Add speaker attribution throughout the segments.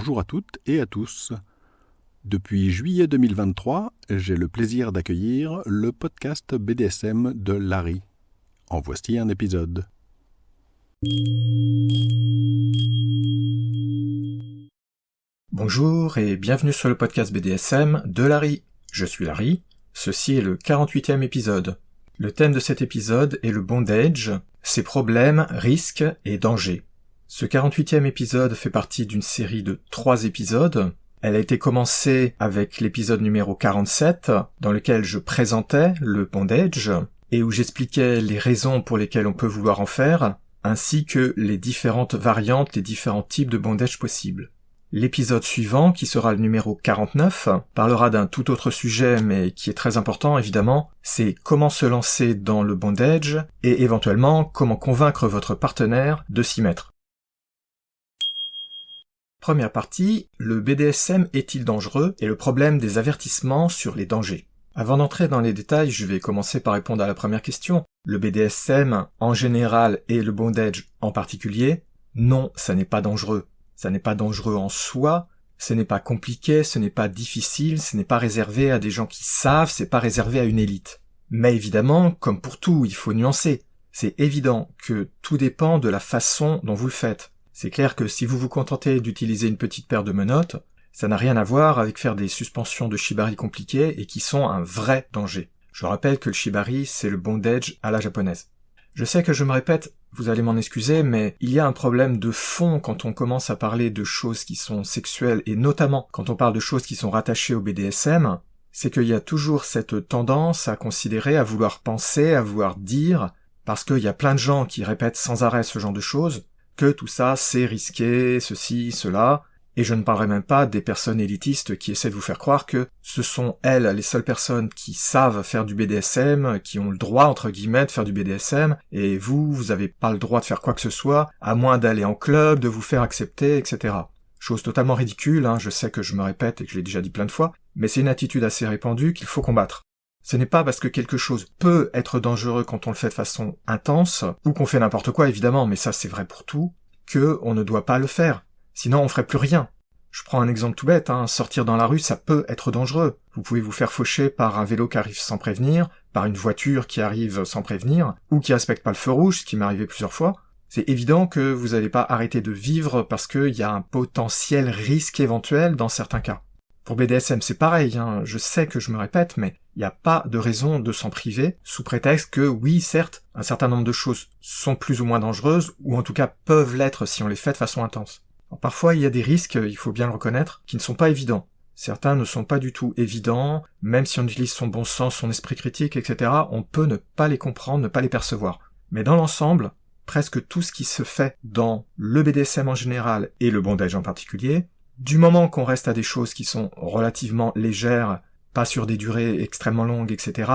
Speaker 1: Bonjour à toutes et à tous. Depuis juillet 2023, j'ai le plaisir d'accueillir le podcast BDSM de Larry. En voici un épisode.
Speaker 2: Bonjour et bienvenue sur le podcast BDSM de Larry. Je suis Larry, ceci est le 48e épisode. Le thème de cet épisode est le bondage, ses problèmes, risques et dangers. Ce 48e épisode fait partie d'une série de 3 épisodes. Elle a été commencée avec l'épisode numéro 47, dans lequel je présentais le bondage, et où j'expliquais les raisons pour lesquelles on peut vouloir en faire, ainsi que les différentes variantes, les différents types de bondage possibles. L'épisode suivant, qui sera le numéro 49, parlera d'un tout autre sujet, mais qui est très important évidemment, c'est comment se lancer dans le bondage, et éventuellement comment convaincre votre partenaire de s'y mettre. Première partie, le BDSM est-il dangereux et le problème des avertissements sur les dangers. Avant d'entrer dans les détails, je vais commencer par répondre à la première question. Le BDSM en général et le bondage en particulier, non, ça n'est pas dangereux. Ça n'est pas dangereux en soi, ce n'est pas compliqué, ce n'est pas difficile, ce n'est pas réservé à des gens qui savent, c'est pas réservé à une élite. Mais évidemment, comme pour tout, il faut nuancer. C'est évident que tout dépend de la façon dont vous le faites. C'est clair que si vous vous contentez d'utiliser une petite paire de menottes, ça n'a rien à voir avec faire des suspensions de shibari compliquées et qui sont un vrai danger. Je rappelle que le shibari, c'est le bondage à la japonaise. Je sais que je me répète, vous allez m'en excuser, mais il y a un problème de fond quand on commence à parler de choses qui sont sexuelles, et notamment quand on parle de choses qui sont rattachées au BDSM, c'est qu'il y a toujours cette tendance à considérer, à vouloir penser, à vouloir dire, parce qu'il y a plein de gens qui répètent sans arrêt ce genre de choses, que tout ça c'est risqué, ceci, cela, et je ne parlerai même pas des personnes élitistes qui essaient de vous faire croire que ce sont elles les seules personnes qui savent faire du BDSM, qui ont le droit entre guillemets de faire du BDSM, et vous avez pas le droit de faire quoi que ce soit, à moins d'aller en club, de vous faire accepter, etc. Chose totalement ridicule, je sais que je me répète et que je l'ai déjà dit plein de fois, mais c'est une attitude assez répandue qu'il faut combattre. Ce n'est pas parce que quelque chose peut être dangereux quand on le fait de façon intense, ou qu'on fait n'importe quoi évidemment, mais ça c'est vrai pour tout, que on ne doit pas le faire. Sinon on ferait plus rien. Je prends un exemple tout bête, sortir dans la rue ça peut être dangereux. Vous pouvez vous faire faucher par un vélo qui arrive sans prévenir, par une voiture qui arrive sans prévenir, ou qui respecte pas le feu rouge, ce qui m'est arrivé plusieurs fois. C'est évident que vous n'allez pas arrêter de vivre parce qu'il y a un potentiel risque éventuel dans certains cas. Pour BDSM c'est pareil, je sais que je me répète, mais il n'y a pas de raison de s'en priver, sous prétexte que oui, certes, un certain nombre de choses sont plus ou moins dangereuses, ou en tout cas peuvent l'être si on les fait de façon intense. Alors, parfois il y a des risques, il faut bien le reconnaître, qui ne sont pas évidents. Certains ne sont pas du tout évidents, même si on utilise son bon sens, son esprit critique, etc., on peut ne pas les comprendre, ne pas les percevoir. Mais dans l'ensemble, presque tout ce qui se fait dans le BDSM en général et le bondage en particulier, du moment qu'on reste à des choses qui sont relativement légères, pas sur des durées extrêmement longues, etc.,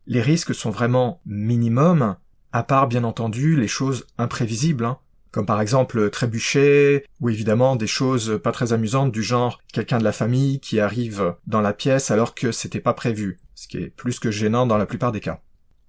Speaker 2: les risques sont vraiment minimums, à part bien entendu les choses imprévisibles, comme par exemple trébucher, ou évidemment des choses pas très amusantes du genre quelqu'un de la famille qui arrive dans la pièce alors que c'était pas prévu, ce qui est plus que gênant dans la plupart des cas.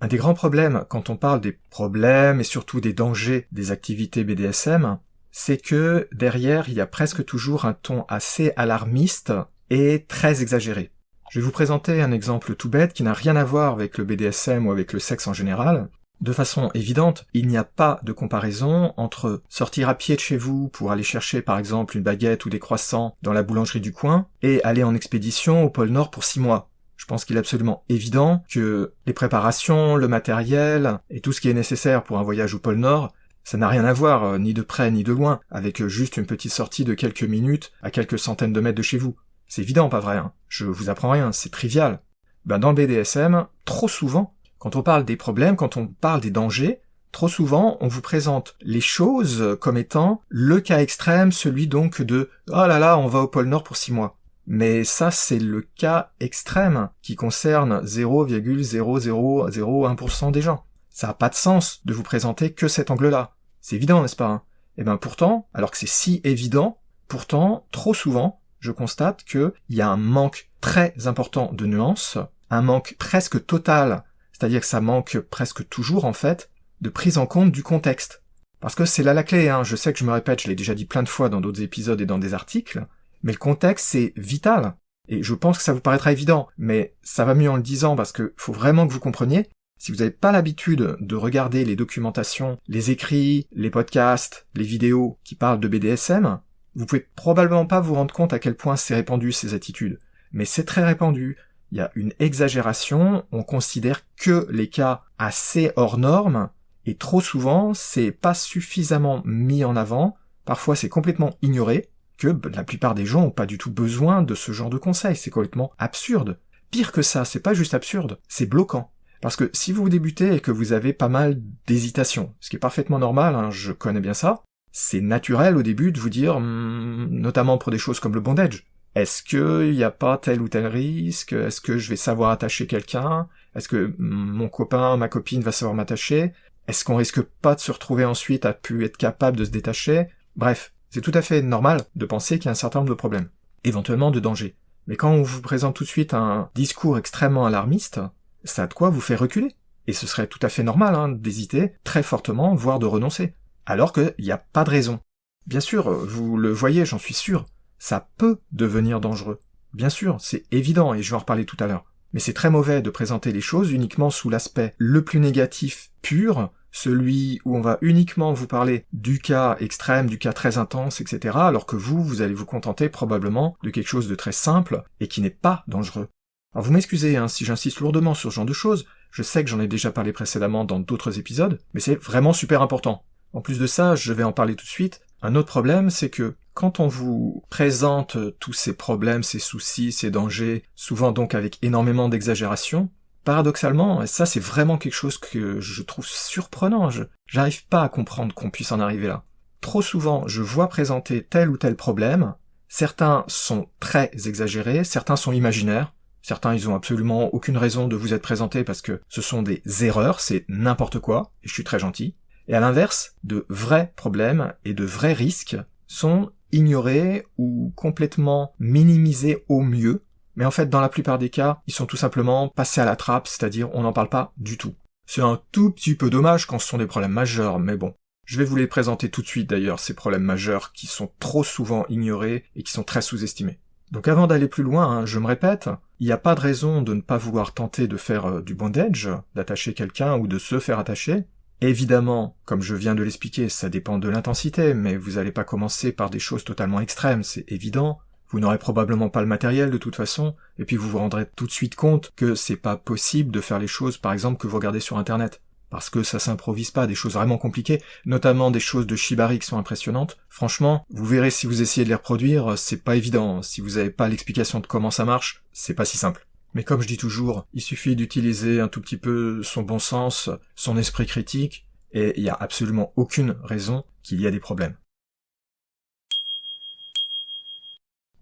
Speaker 2: Un des grands problèmes quand on parle des problèmes et surtout des dangers des activités BDSM, c'est que derrière il y a presque toujours un ton assez alarmiste et très exagéré. Je vais vous présenter un exemple tout bête qui n'a rien à voir avec le BDSM ou avec le sexe en général. De façon évidente, il n'y a pas de comparaison entre sortir à pied de chez vous pour aller chercher par exemple une baguette ou des croissants dans la boulangerie du coin et aller en expédition au pôle Nord pour 6 mois. Je pense qu'il est absolument évident que les préparations, le matériel et tout ce qui est nécessaire pour un voyage au pôle Nord, ça n'a rien à voir, ni de près ni de loin, avec juste une petite sortie de quelques minutes à quelques centaines de mètres de chez vous. C'est évident, pas vrai, Je vous apprends rien, c'est trivial. Dans le BDSM, trop souvent, quand on parle des problèmes, quand on parle des dangers, trop souvent, on vous présente les choses comme étant le cas extrême, celui donc de « oh là là, on va au pôle Nord pour 6 mois ». Mais ça, c'est le cas extrême qui concerne 0,0001% des gens. Ça n'a pas de sens de vous présenter que cet angle-là. C'est évident, n'est-ce pas ? Et pourtant, alors que c'est si évident, pourtant, trop souvent, je constate qu'il y a un manque très important de nuances, un manque presque total, c'est-à-dire que ça manque presque toujours, en fait, de prise en compte du contexte. Parce que c'est là la clé, je sais que je me répète, je l'ai déjà dit plein de fois dans d'autres épisodes et dans des articles, Mais le contexte, c'est vital. Et je pense que ça vous paraîtra évident, mais ça va mieux en le disant parce que faut vraiment que vous compreniez. Si vous n'avez pas l'habitude de regarder les documentations, les écrits, les podcasts, les vidéos qui parlent de BDSM, vous pouvez probablement pas vous rendre compte à quel point c'est répandu ces attitudes. Mais c'est très répandu. Il y a une exagération, on considère que les cas assez hors normes, et trop souvent, c'est pas suffisamment mis en avant, parfois c'est complètement ignoré, que la plupart des gens ont pas du tout besoin de ce genre de conseils, c'est complètement absurde. Pire que ça, c'est pas juste absurde, c'est bloquant. Parce que si vous débutez et que vous avez pas mal d'hésitation, ce qui est parfaitement normal, hein, je connais bien ça, c'est naturel au début de vous dire, notamment pour des choses comme le bondage, est-ce qu'il n'y a pas tel ou tel risque? Est-ce que je vais savoir attacher quelqu'un? Est-ce que mon copain, ma copine va savoir m'attacher? Est-ce qu'on risque pas de se retrouver ensuite à plus être capable de se détacher? Bref, c'est tout à fait normal de penser qu'il y a un certain nombre de problèmes, éventuellement de dangers. Mais quand on vous présente tout de suite un discours extrêmement alarmiste, ça a de quoi vous faire reculer. Et ce serait tout à fait normal d'hésiter très fortement, voire de renoncer. Alors qu'il n'y a pas de raison. Bien sûr, vous le voyez, j'en suis sûr, ça peut devenir dangereux. Bien sûr, c'est évident, et je vais en reparler tout à l'heure. Mais c'est très mauvais de présenter les choses uniquement sous l'aspect le plus négatif pur, celui où on va uniquement vous parler du cas extrême, du cas très intense, etc., alors que vous allez vous contenter probablement de quelque chose de très simple et qui n'est pas dangereux. Alors vous m'excusez si j'insiste lourdement sur ce genre de choses, je sais que j'en ai déjà parlé précédemment dans d'autres épisodes, mais c'est vraiment super important. En plus de ça, je vais en parler tout de suite, un autre problème, c'est que quand on vous présente tous ces problèmes, ces soucis, ces dangers, souvent donc avec énormément d'exagération, paradoxalement, et ça c'est vraiment quelque chose que je trouve surprenant, j'arrive pas à comprendre qu'on puisse en arriver là. Trop souvent, je vois présenter tel ou tel problème, certains sont très exagérés, certains sont imaginaires, certains ils ont absolument aucune raison de vous être présentés parce que ce sont des erreurs, c'est n'importe quoi, et je suis très gentil. Et à l'inverse, de vrais problèmes et de vrais risques sont ignorés ou complètement minimisés au mieux, mais en fait dans la plupart des cas, ils sont tout simplement passés à la trappe, c'est-à-dire on n'en parle pas du tout. C'est un tout petit peu dommage quand ce sont des problèmes majeurs, mais bon. Je vais vous les présenter tout de suite d'ailleurs, ces problèmes majeurs qui sont trop souvent ignorés et qui sont très sous-estimés. Donc avant d'aller plus loin, je me répète, il n'y a pas de raison de ne pas vouloir tenter de faire du bondage, d'attacher quelqu'un ou de se faire attacher. Évidemment, comme je viens de l'expliquer, ça dépend de l'intensité, mais vous n'allez pas commencer par des choses totalement extrêmes, c'est évident. Vous n'aurez probablement pas le matériel de toute façon, et puis vous vous rendrez tout de suite compte que c'est pas possible de faire les choses, par exemple, que vous regardez sur Internet. Parce que ça s'improvise pas, des choses vraiment compliquées, notamment des choses de shibari qui sont impressionnantes. Franchement, vous verrez si vous essayez de les reproduire, c'est pas évident. Si vous n'avez pas l'explication de comment ça marche, c'est pas si simple. Mais comme je dis toujours, il suffit d'utiliser un tout petit peu son bon sens, son esprit critique, et il n'y a absolument aucune raison qu'il y ait des problèmes.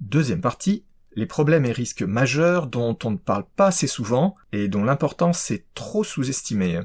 Speaker 2: Deuxième partie, les problèmes et risques majeurs dont on ne parle pas assez souvent et dont l'importance est trop sous-estimée.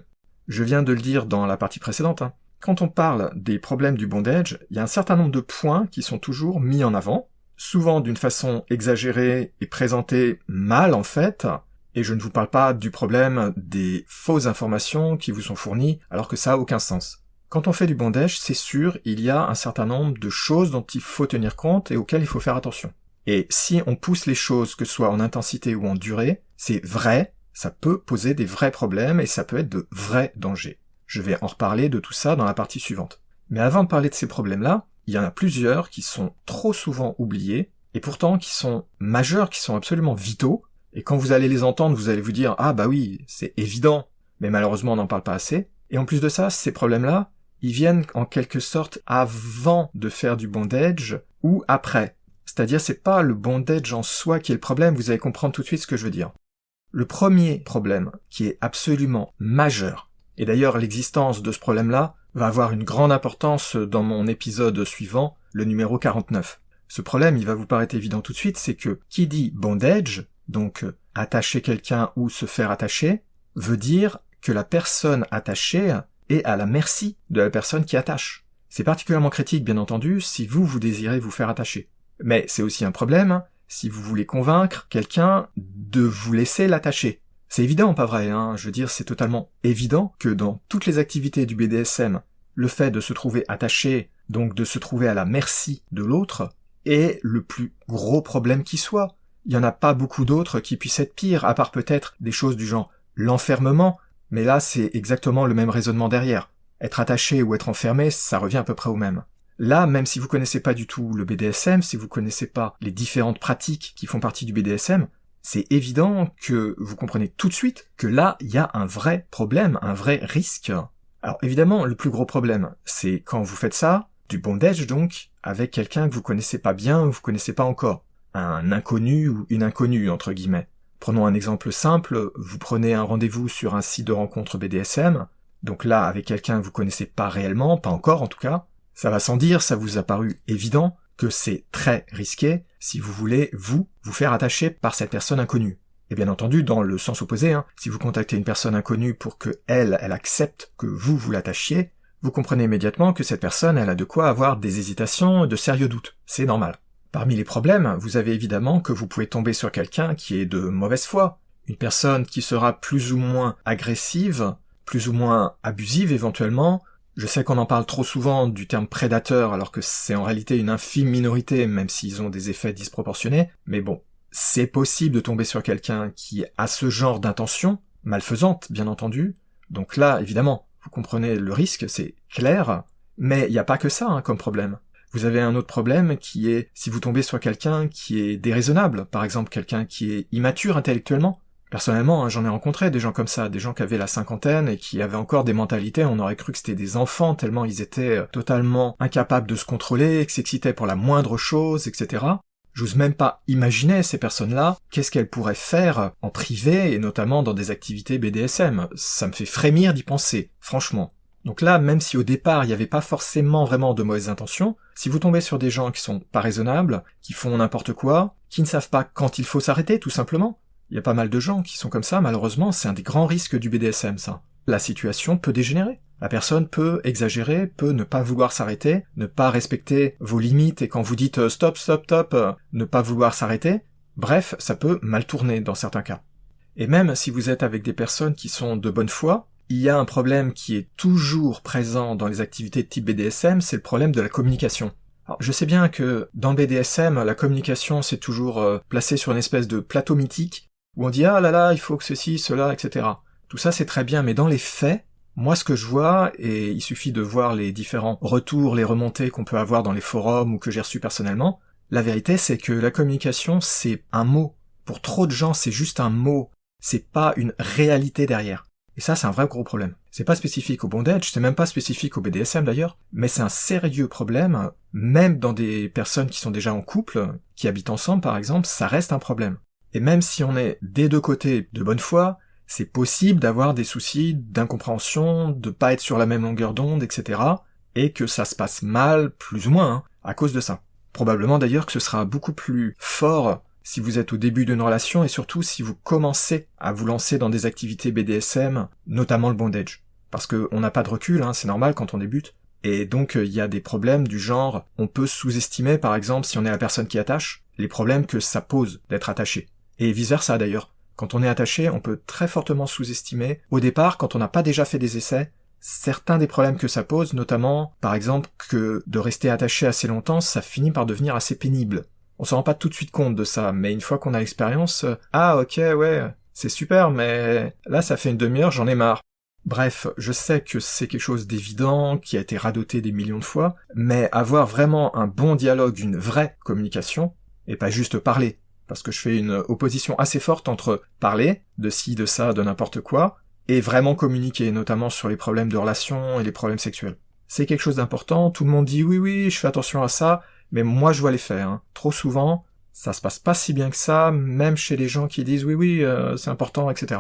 Speaker 2: Je viens de le dire dans la partie précédente. Quand on parle des problèmes du bondage, il y a un certain nombre de points qui sont toujours mis en avant, souvent d'une façon exagérée et présentée mal en fait, et je ne vous parle pas du problème des fausses informations qui vous sont fournies alors que ça a aucun sens. Quand on fait du bondage, c'est sûr, il y a un certain nombre de choses dont il faut tenir compte et auxquelles il faut faire attention. Et si on pousse les choses, que ce soit en intensité ou en durée, c'est vrai, ça peut poser des vrais problèmes et ça peut être de vrais dangers. Je vais en reparler de tout ça dans la partie suivante. Mais avant de parler de ces problèmes-là, il y en a plusieurs qui sont trop souvent oubliés, et pourtant qui sont majeurs, qui sont absolument vitaux, et quand vous allez les entendre, vous allez vous dire « Ah bah oui, c'est évident », mais malheureusement on n'en parle pas assez. Et en plus de ça, ces problèmes-là, ils viennent en quelque sorte avant de faire du bondage ou après. C'est-à-dire c'est pas le bondage en soi qui est le problème, vous allez comprendre tout de suite ce que je veux dire. Le premier problème, qui est absolument majeur, et d'ailleurs l'existence de ce problème-là va avoir une grande importance dans mon épisode suivant, le numéro 49. Ce problème, il va vous paraître évident tout de suite, c'est que qui dit bondage, donc attacher quelqu'un ou se faire attacher, veut dire que la personne attachée est à la merci de la personne qui attache. C'est particulièrement critique, bien entendu, si vous désirez vous faire attacher. Mais c'est aussi un problème si vous voulez convaincre quelqu'un de vous laisser l'attacher. C'est évident, pas vrai, je veux dire, c'est totalement évident que dans toutes les activités du BDSM, le fait de se trouver attaché, donc de se trouver à la merci de l'autre, est le plus gros problème qui soit. Il n'y en a pas beaucoup d'autres qui puissent être pires, à part peut-être des choses du genre l'enfermement, mais là c'est exactement le même raisonnement derrière. Être attaché ou être enfermé, ça revient à peu près au même. Là, même si vous connaissez pas du tout le BDSM, si vous connaissez pas les différentes pratiques qui font partie du BDSM, c'est évident que vous comprenez tout de suite que là, il y a un vrai problème, un vrai risque. Alors évidemment, le plus gros problème, c'est quand vous faites ça, du bondage donc, avec quelqu'un que vous connaissez pas bien ou vous connaissez pas encore. Un inconnu ou une inconnue, entre guillemets. Prenons un exemple simple, vous prenez un rendez-vous sur un site de rencontre BDSM, donc là, avec quelqu'un que vous connaissez pas réellement, pas encore en tout cas, ça va sans dire, ça vous a paru évident que c'est très risqué si vous voulez, vous faire attacher par cette personne inconnue. Et bien entendu, dans le sens opposé, si vous contactez une personne inconnue pour que elle accepte que vous l'attachiez, vous comprenez immédiatement que cette personne, elle a de quoi avoir des hésitations, de sérieux doutes. C'est normal. Parmi les problèmes, vous avez évidemment que vous pouvez tomber sur quelqu'un qui est de mauvaise foi, une personne qui sera plus ou moins agressive, plus ou moins abusive éventuellement. Je sais qu'on en parle trop souvent du terme prédateur alors que c'est en réalité une infime minorité même s'ils ont des effets disproportionnés, mais bon, c'est possible de tomber sur quelqu'un qui a ce genre d'intention, malfaisante bien entendu, donc là évidemment, vous comprenez le risque, c'est clair, mais il n'y a pas que ça comme problème. Vous avez un autre problème qui est si vous tombez sur quelqu'un qui est déraisonnable, par exemple quelqu'un qui est immature intellectuellement. Personnellement, j'en ai rencontré des gens comme ça, des gens qui avaient la cinquantaine et qui avaient encore des mentalités, on aurait cru que c'était des enfants tellement ils étaient totalement incapables de se contrôler, que s'excitaient pour la moindre chose, etc. J'ose même pas imaginer ces personnes-là, qu'est-ce qu'elles pourraient faire en privé et notamment dans des activités BDSM. Ça me fait frémir d'y penser, franchement. Donc là, même si au départ il n'y avait pas forcément vraiment de mauvaises intentions, si vous tombez sur des gens qui sont pas raisonnables, qui font n'importe quoi, qui ne savent pas quand il faut s'arrêter tout simplement, il y a pas mal de gens qui sont comme ça, malheureusement, c'est un des grands risques du BDSM, ça. La situation peut dégénérer. La personne peut exagérer, peut ne pas vouloir s'arrêter, ne pas respecter vos limites, et quand vous dites stop, ne pas vouloir s'arrêter, bref, ça peut mal tourner dans certains cas. Et même si vous êtes avec des personnes qui sont de bonne foi, il y a un problème qui est toujours présent dans les activités de type BDSM, c'est le problème de la communication. Alors, je sais bien que dans le BDSM, la communication c'est toujours placé sur une espèce de plateau mythique, où on dit « Ah là là, il faut que ceci, cela, etc. » Tout ça c'est très bien, mais dans les faits, moi ce que je vois, et il suffit de voir les différents retours, les remontées qu'on peut avoir dans les forums ou que j'ai reçus personnellement, la vérité c'est que la communication c'est un mot. Pour trop de gens c'est juste un mot, c'est pas une réalité derrière. Et ça c'est un vrai gros problème. C'est pas spécifique au bondage, c'est même pas spécifique au BDSM d'ailleurs, mais c'est un sérieux problème, même dans des personnes qui sont déjà en couple, qui habitent ensemble par exemple, ça reste un problème. Et même si on est des deux côtés de bonne foi, c'est possible d'avoir des soucis d'incompréhension, de pas être sur la même longueur d'onde, etc. Et que ça se passe mal, plus ou moins, à cause de ça. Probablement d'ailleurs que ce sera beaucoup plus fort si vous êtes au début d'une relation et surtout si vous commencez à vous lancer dans des activités BDSM, notamment le bondage. Parce que on n'a pas de recul, c'est normal quand on débute. Et donc il y a des problèmes du genre, on peut sous-estimer par exemple si on est la personne qui attache, les problèmes que ça pose d'être attaché. Et vice-versa d'ailleurs. Quand on est attaché, on peut très fortement sous-estimer, au départ, quand on n'a pas déjà fait des essais, certains des problèmes que ça pose, notamment, par exemple, que de rester attaché assez longtemps, ça finit par devenir assez pénible. On s'en rend pas tout de suite compte de ça, mais une fois qu'on a l'expérience, ah ok, ouais, c'est super, mais là ça fait une demi-heure, j'en ai marre. Bref, je sais que c'est quelque chose d'évident, qui a été radoté des millions de fois, mais avoir vraiment un bon dialogue, une vraie communication, et pas juste parler, parce que je fais une opposition assez forte entre parler, de ci, de ça, de n'importe quoi, et vraiment communiquer, notamment sur les problèmes de relations et les problèmes sexuels. C'est quelque chose d'important, tout le monde dit oui, je fais attention à ça, mais moi je vois les faits, Trop souvent, ça se passe pas si bien que ça, même chez les gens qui disent oui, c'est important, etc.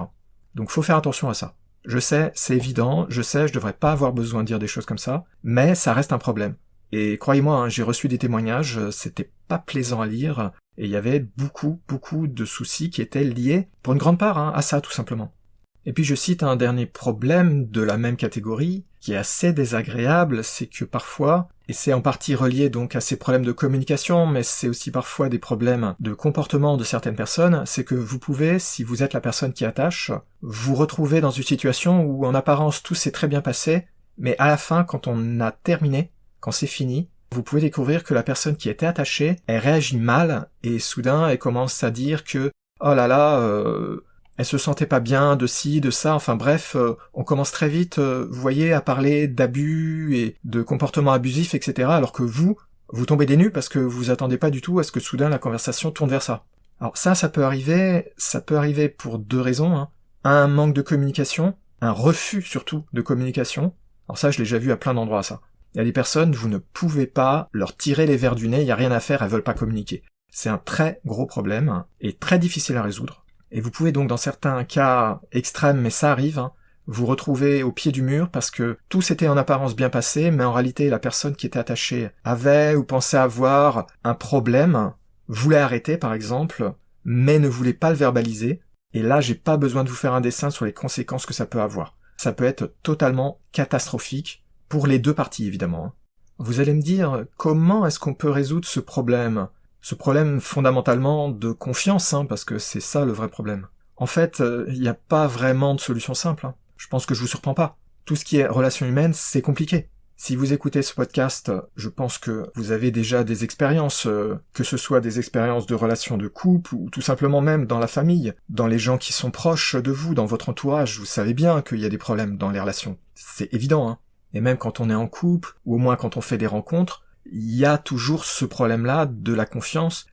Speaker 2: Donc faut faire attention à ça. Je sais, c'est évident, je sais, je devrais pas avoir besoin de dire des choses comme ça, mais ça reste un problème. Et croyez-moi, j'ai reçu des témoignages, c'était pas plaisant à lire, et il y avait beaucoup de soucis qui étaient liés, pour une grande part, à ça tout simplement. Et puis je cite un dernier problème de la même catégorie, qui est assez désagréable, c'est que parfois, et c'est en partie relié donc à ces problèmes de communication, mais c'est aussi parfois des problèmes de comportement de certaines personnes, c'est que vous pouvez, si vous êtes la personne qui attache, vous retrouver dans une situation où en apparence tout s'est très bien passé, mais à la fin, quand on a terminé, quand c'est fini, vous pouvez découvrir que la personne qui était attachée, elle réagit mal, et soudain elle commence à dire que « oh là là, elle se sentait pas bien de ci, de ça », enfin bref, on commence très vite, vous voyez, à parler d'abus et de comportements abusifs, etc., alors que vous tombez des nues parce que vous attendez pas du tout à ce que soudain la conversation tourne vers ça. Alors ça peut arriver pour 2 raisons, hein. Un manque de communication, un refus surtout de communication. Alors ça, je l'ai déjà vu à plein d'endroits, ça. Il y a des personnes, vous ne pouvez pas leur tirer les vers du nez, il n'y a rien à faire, elles veulent pas communiquer. C'est un très gros problème, et très difficile à résoudre. Et vous pouvez donc, dans certains cas extrêmes, mais ça arrive, hein, vous retrouver au pied du mur parce que tout s'était en apparence bien passé, mais en réalité, la personne qui était attachée avait ou pensait avoir un problème, voulait arrêter par exemple, mais ne voulait pas le verbaliser, et là j'ai pas besoin de vous faire un dessin sur les conséquences que ça peut avoir. Ça peut être totalement catastrophique, pour les 2 parties évidemment. Vous allez me dire, comment est-ce qu'on peut résoudre ce problème ? Ce problème fondamentalement de confiance, hein, parce que c'est ça le vrai problème. En fait, il n'y a pas vraiment de solution simple, hein. Je pense que je vous surprends pas. Tout ce qui est relations humaines, c'est compliqué. Si vous écoutez ce podcast, je pense que vous avez déjà des expériences, que ce soit des expériences de relations de couple, ou tout simplement même dans la famille, dans les gens qui sont proches de vous, dans votre entourage, vous savez bien qu'il y a des problèmes dans les relations. C'est évident, hein. Et même quand on est en couple, ou au moins quand on fait des rencontres, il y a toujours ce problème-là de la confiance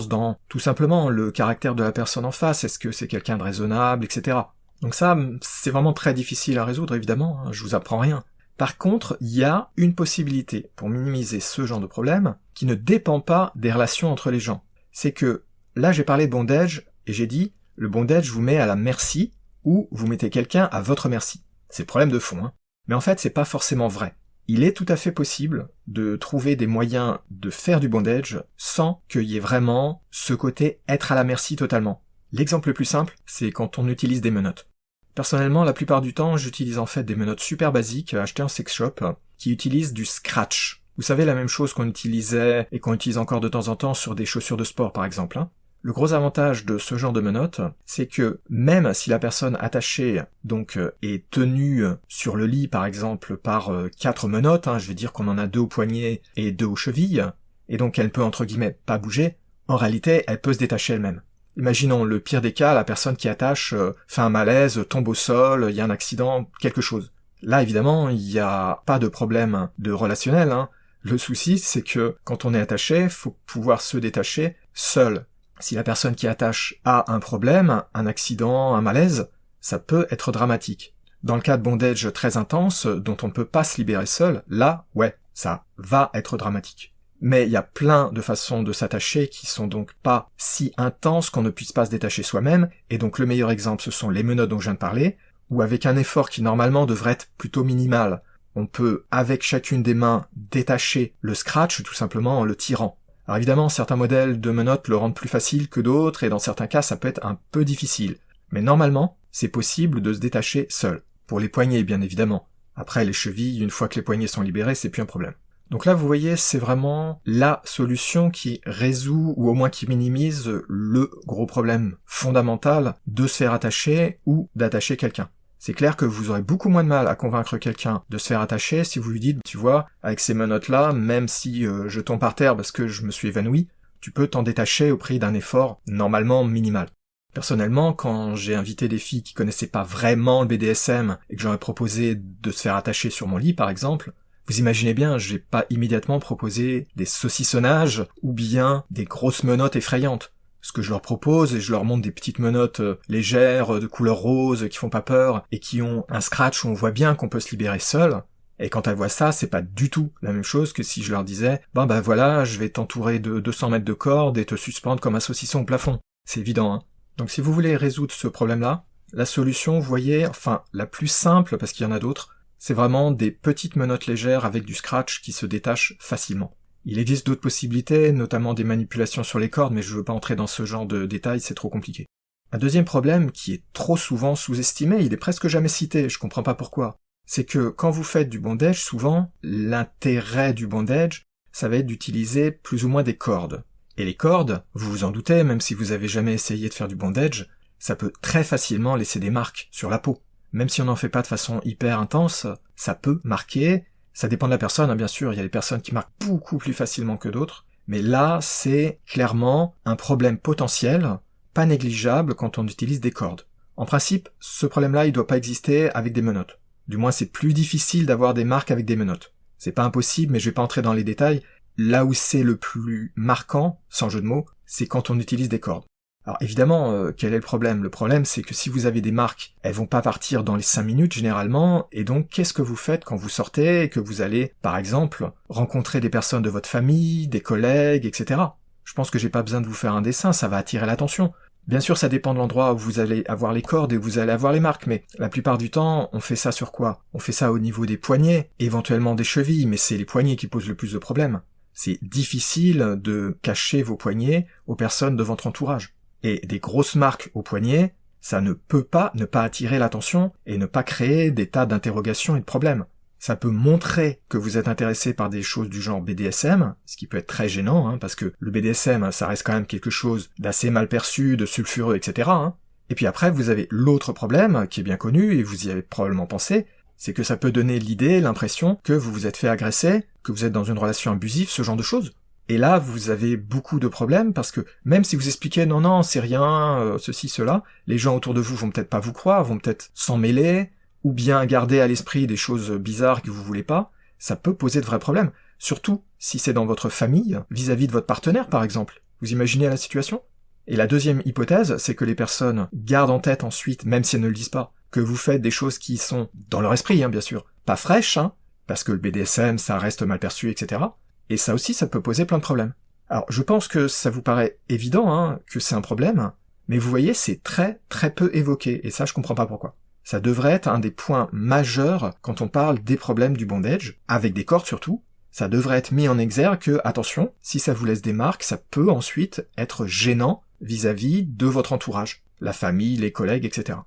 Speaker 2: dans, tout simplement, le caractère de la personne en face, est-ce que c'est quelqu'un de raisonnable, etc. Donc ça, c'est vraiment très difficile à résoudre, évidemment, hein, je vous apprends rien. Par contre, il y a une possibilité pour minimiser ce genre de problème qui ne dépend pas des relations entre les gens. C'est que, là j'ai parlé de bondage, et j'ai dit, le bondage vous met à la merci, ou vous mettez quelqu'un à votre merci. C'est le problème de fond, hein. Mais en fait, c'est pas forcément vrai. Il est tout à fait possible de trouver des moyens de faire du bondage sans qu'il y ait vraiment ce côté être à la merci totalement. L'exemple le plus simple, c'est quand on utilise des menottes. Personnellement, la plupart du temps, j'utilise en fait des menottes super basiques achetées en sex shop qui utilisent du scratch. Vous savez, la même chose qu'on utilisait et qu'on utilise encore de temps en temps sur des chaussures de sport par exemple, hein. Le gros avantage de ce genre de menottes, c'est que même si la personne attachée donc est tenue sur le lit par exemple par 4 menottes, hein, je vais dire qu'on en a 2 au poignet et 2 aux chevilles, et donc elle peut entre guillemets pas bouger, en réalité elle peut se détacher elle-même. Imaginons le pire des cas, la personne qui attache fait un malaise, tombe au sol, il y a un accident, quelque chose. Là évidemment il n'y a pas de problème de relationnel, hein. Le souci c'est que quand on est attaché, faut pouvoir se détacher seul. Si la personne qui attache a un problème, un accident, un malaise, ça peut être dramatique. Dans le cas de bondage très intense, dont on ne peut pas se libérer seul, là, ouais, ça va être dramatique. Mais il y a plein de façons de s'attacher qui sont donc pas si intenses qu'on ne puisse pas se détacher soi-même, et donc le meilleur exemple ce sont les menottes dont je viens de parler, où avec un effort qui normalement devrait être plutôt minimal, on peut avec chacune des mains détacher le scratch tout simplement en le tirant. Alors évidemment, certains modèles de menottes le rendent plus facile que d'autres, et dans certains cas, ça peut être un peu difficile. Mais normalement, c'est possible de se détacher seul. Pour les poignets, bien évidemment. Après, les chevilles, une fois que les poignets sont libérés, c'est plus un problème. Donc là, vous voyez, c'est vraiment la solution qui résout, ou au moins qui minimise, le gros problème fondamental de se faire attacher ou d'attacher quelqu'un. C'est clair que vous aurez beaucoup moins de mal à convaincre quelqu'un de se faire attacher si vous lui dites, tu vois, avec ces menottes-là, même si je tombe par terre parce que je me suis évanoui, tu peux t'en détacher au prix d'un effort normalement minimal. Personnellement, quand j'ai invité des filles qui connaissaient pas vraiment le BDSM et que j'aurais proposé de se faire attacher sur mon lit par exemple, vous imaginez bien, j'ai pas immédiatement proposé des saucissonnages ou bien des grosses menottes effrayantes. Ce que je leur propose, et je leur montre des petites menottes légères, de couleur rose, qui font pas peur, et qui ont un scratch où on voit bien qu'on peut se libérer seul. Et quand elles voient ça, c'est pas du tout la même chose que si je leur disais « Ben voilà, je vais t'entourer de 200 mètres de corde et te suspendre comme un saucisson au plafond. » C'est évident, hein. Donc si vous voulez résoudre ce problème-là, la solution, vous voyez, enfin la plus simple, parce qu'il y en a d'autres, c'est vraiment des petites menottes légères avec du scratch qui se détachent facilement. Il existe d'autres possibilités, notamment des manipulations sur les cordes, mais je veux pas entrer dans ce genre de détails, c'est trop compliqué. Un deuxième problème qui est trop souvent sous-estimé, il est presque jamais cité, je comprends pas pourquoi, c'est que quand vous faites du bondage, souvent, l'intérêt du bondage, ça va être d'utiliser plus ou moins des cordes. Et les cordes, vous vous en doutez, même si vous avez jamais essayé de faire du bondage, ça peut très facilement laisser des marques sur la peau. Même si on n'en fait pas de façon hyper intense, ça peut marquer, Ça dépend de la personne, hein, bien sûr, il y a des personnes qui marquent beaucoup plus facilement que d'autres, mais là, c'est clairement un problème potentiel, pas négligeable quand on utilise des cordes. En principe, ce problème-là, il doit pas exister avec des menottes. Du moins, c'est plus difficile d'avoir des marques avec des menottes. C'est pas impossible, mais je vais pas entrer dans les détails. Là où c'est le plus marquant, sans jeu de mots, c'est quand on utilise des cordes. Alors évidemment, quel est le problème ? Le problème, c'est que si vous avez des marques, elles vont pas partir dans les 5 minutes généralement, et donc qu'est-ce que vous faites quand vous sortez et que vous allez, par exemple, rencontrer des personnes de votre famille, des collègues, etc. Je pense que j'ai pas besoin de vous faire un dessin, ça va attirer l'attention. Bien sûr, ça dépend de l'endroit où vous allez avoir les cordes et où vous allez avoir les marques, mais la plupart du temps, on fait ça sur quoi ? On fait ça au niveau des poignets, éventuellement des chevilles, mais c'est les poignets qui posent le plus de problèmes. C'est difficile de cacher vos poignets aux personnes de votre entourage. Et des grosses marques aux poignets, ça ne peut pas ne pas attirer l'attention et ne pas créer des tas d'interrogations et de problèmes. Ça peut montrer que vous êtes intéressé par des choses du genre BDSM, ce qui peut être très gênant, hein, parce que le BDSM, ça reste quand même quelque chose d'assez mal perçu, de sulfureux, etc. Hein. Et puis après, vous avez l'autre problème, qui est bien connu, et vous y avez probablement pensé, c'est que ça peut donner l'idée, l'impression que vous vous êtes fait agresser, que vous êtes dans une relation abusive, ce genre de choses. Et là, vous avez beaucoup de problèmes, parce que même si vous expliquez non, c'est rien, ceci, cela, les gens autour de vous vont peut-être pas vous croire, vont peut-être s'en mêler, ou bien garder à l'esprit des choses bizarres que vous voulez pas, ça peut poser de vrais problèmes. Surtout si c'est dans votre famille, vis-à-vis de votre partenaire par exemple. Vous imaginez la situation ? Et la deuxième hypothèse, c'est que les personnes gardent en tête ensuite, même si elles ne le disent pas, que vous faites des choses qui sont, dans leur esprit bien sûr, pas fraîches, parce que le BDSM ça reste mal perçu, etc. Et ça aussi, ça peut poser plein de problèmes. Alors je pense que ça vous paraît évident, que c'est un problème, mais vous voyez, c'est très très peu évoqué, et ça je comprends pas pourquoi. Ça devrait être un des points majeurs quand on parle des problèmes du bondage, avec des cordes surtout. Ça devrait être mis en exergue que, attention, si ça vous laisse des marques, ça peut ensuite être gênant vis-à-vis de votre entourage, la famille, les collègues, etc.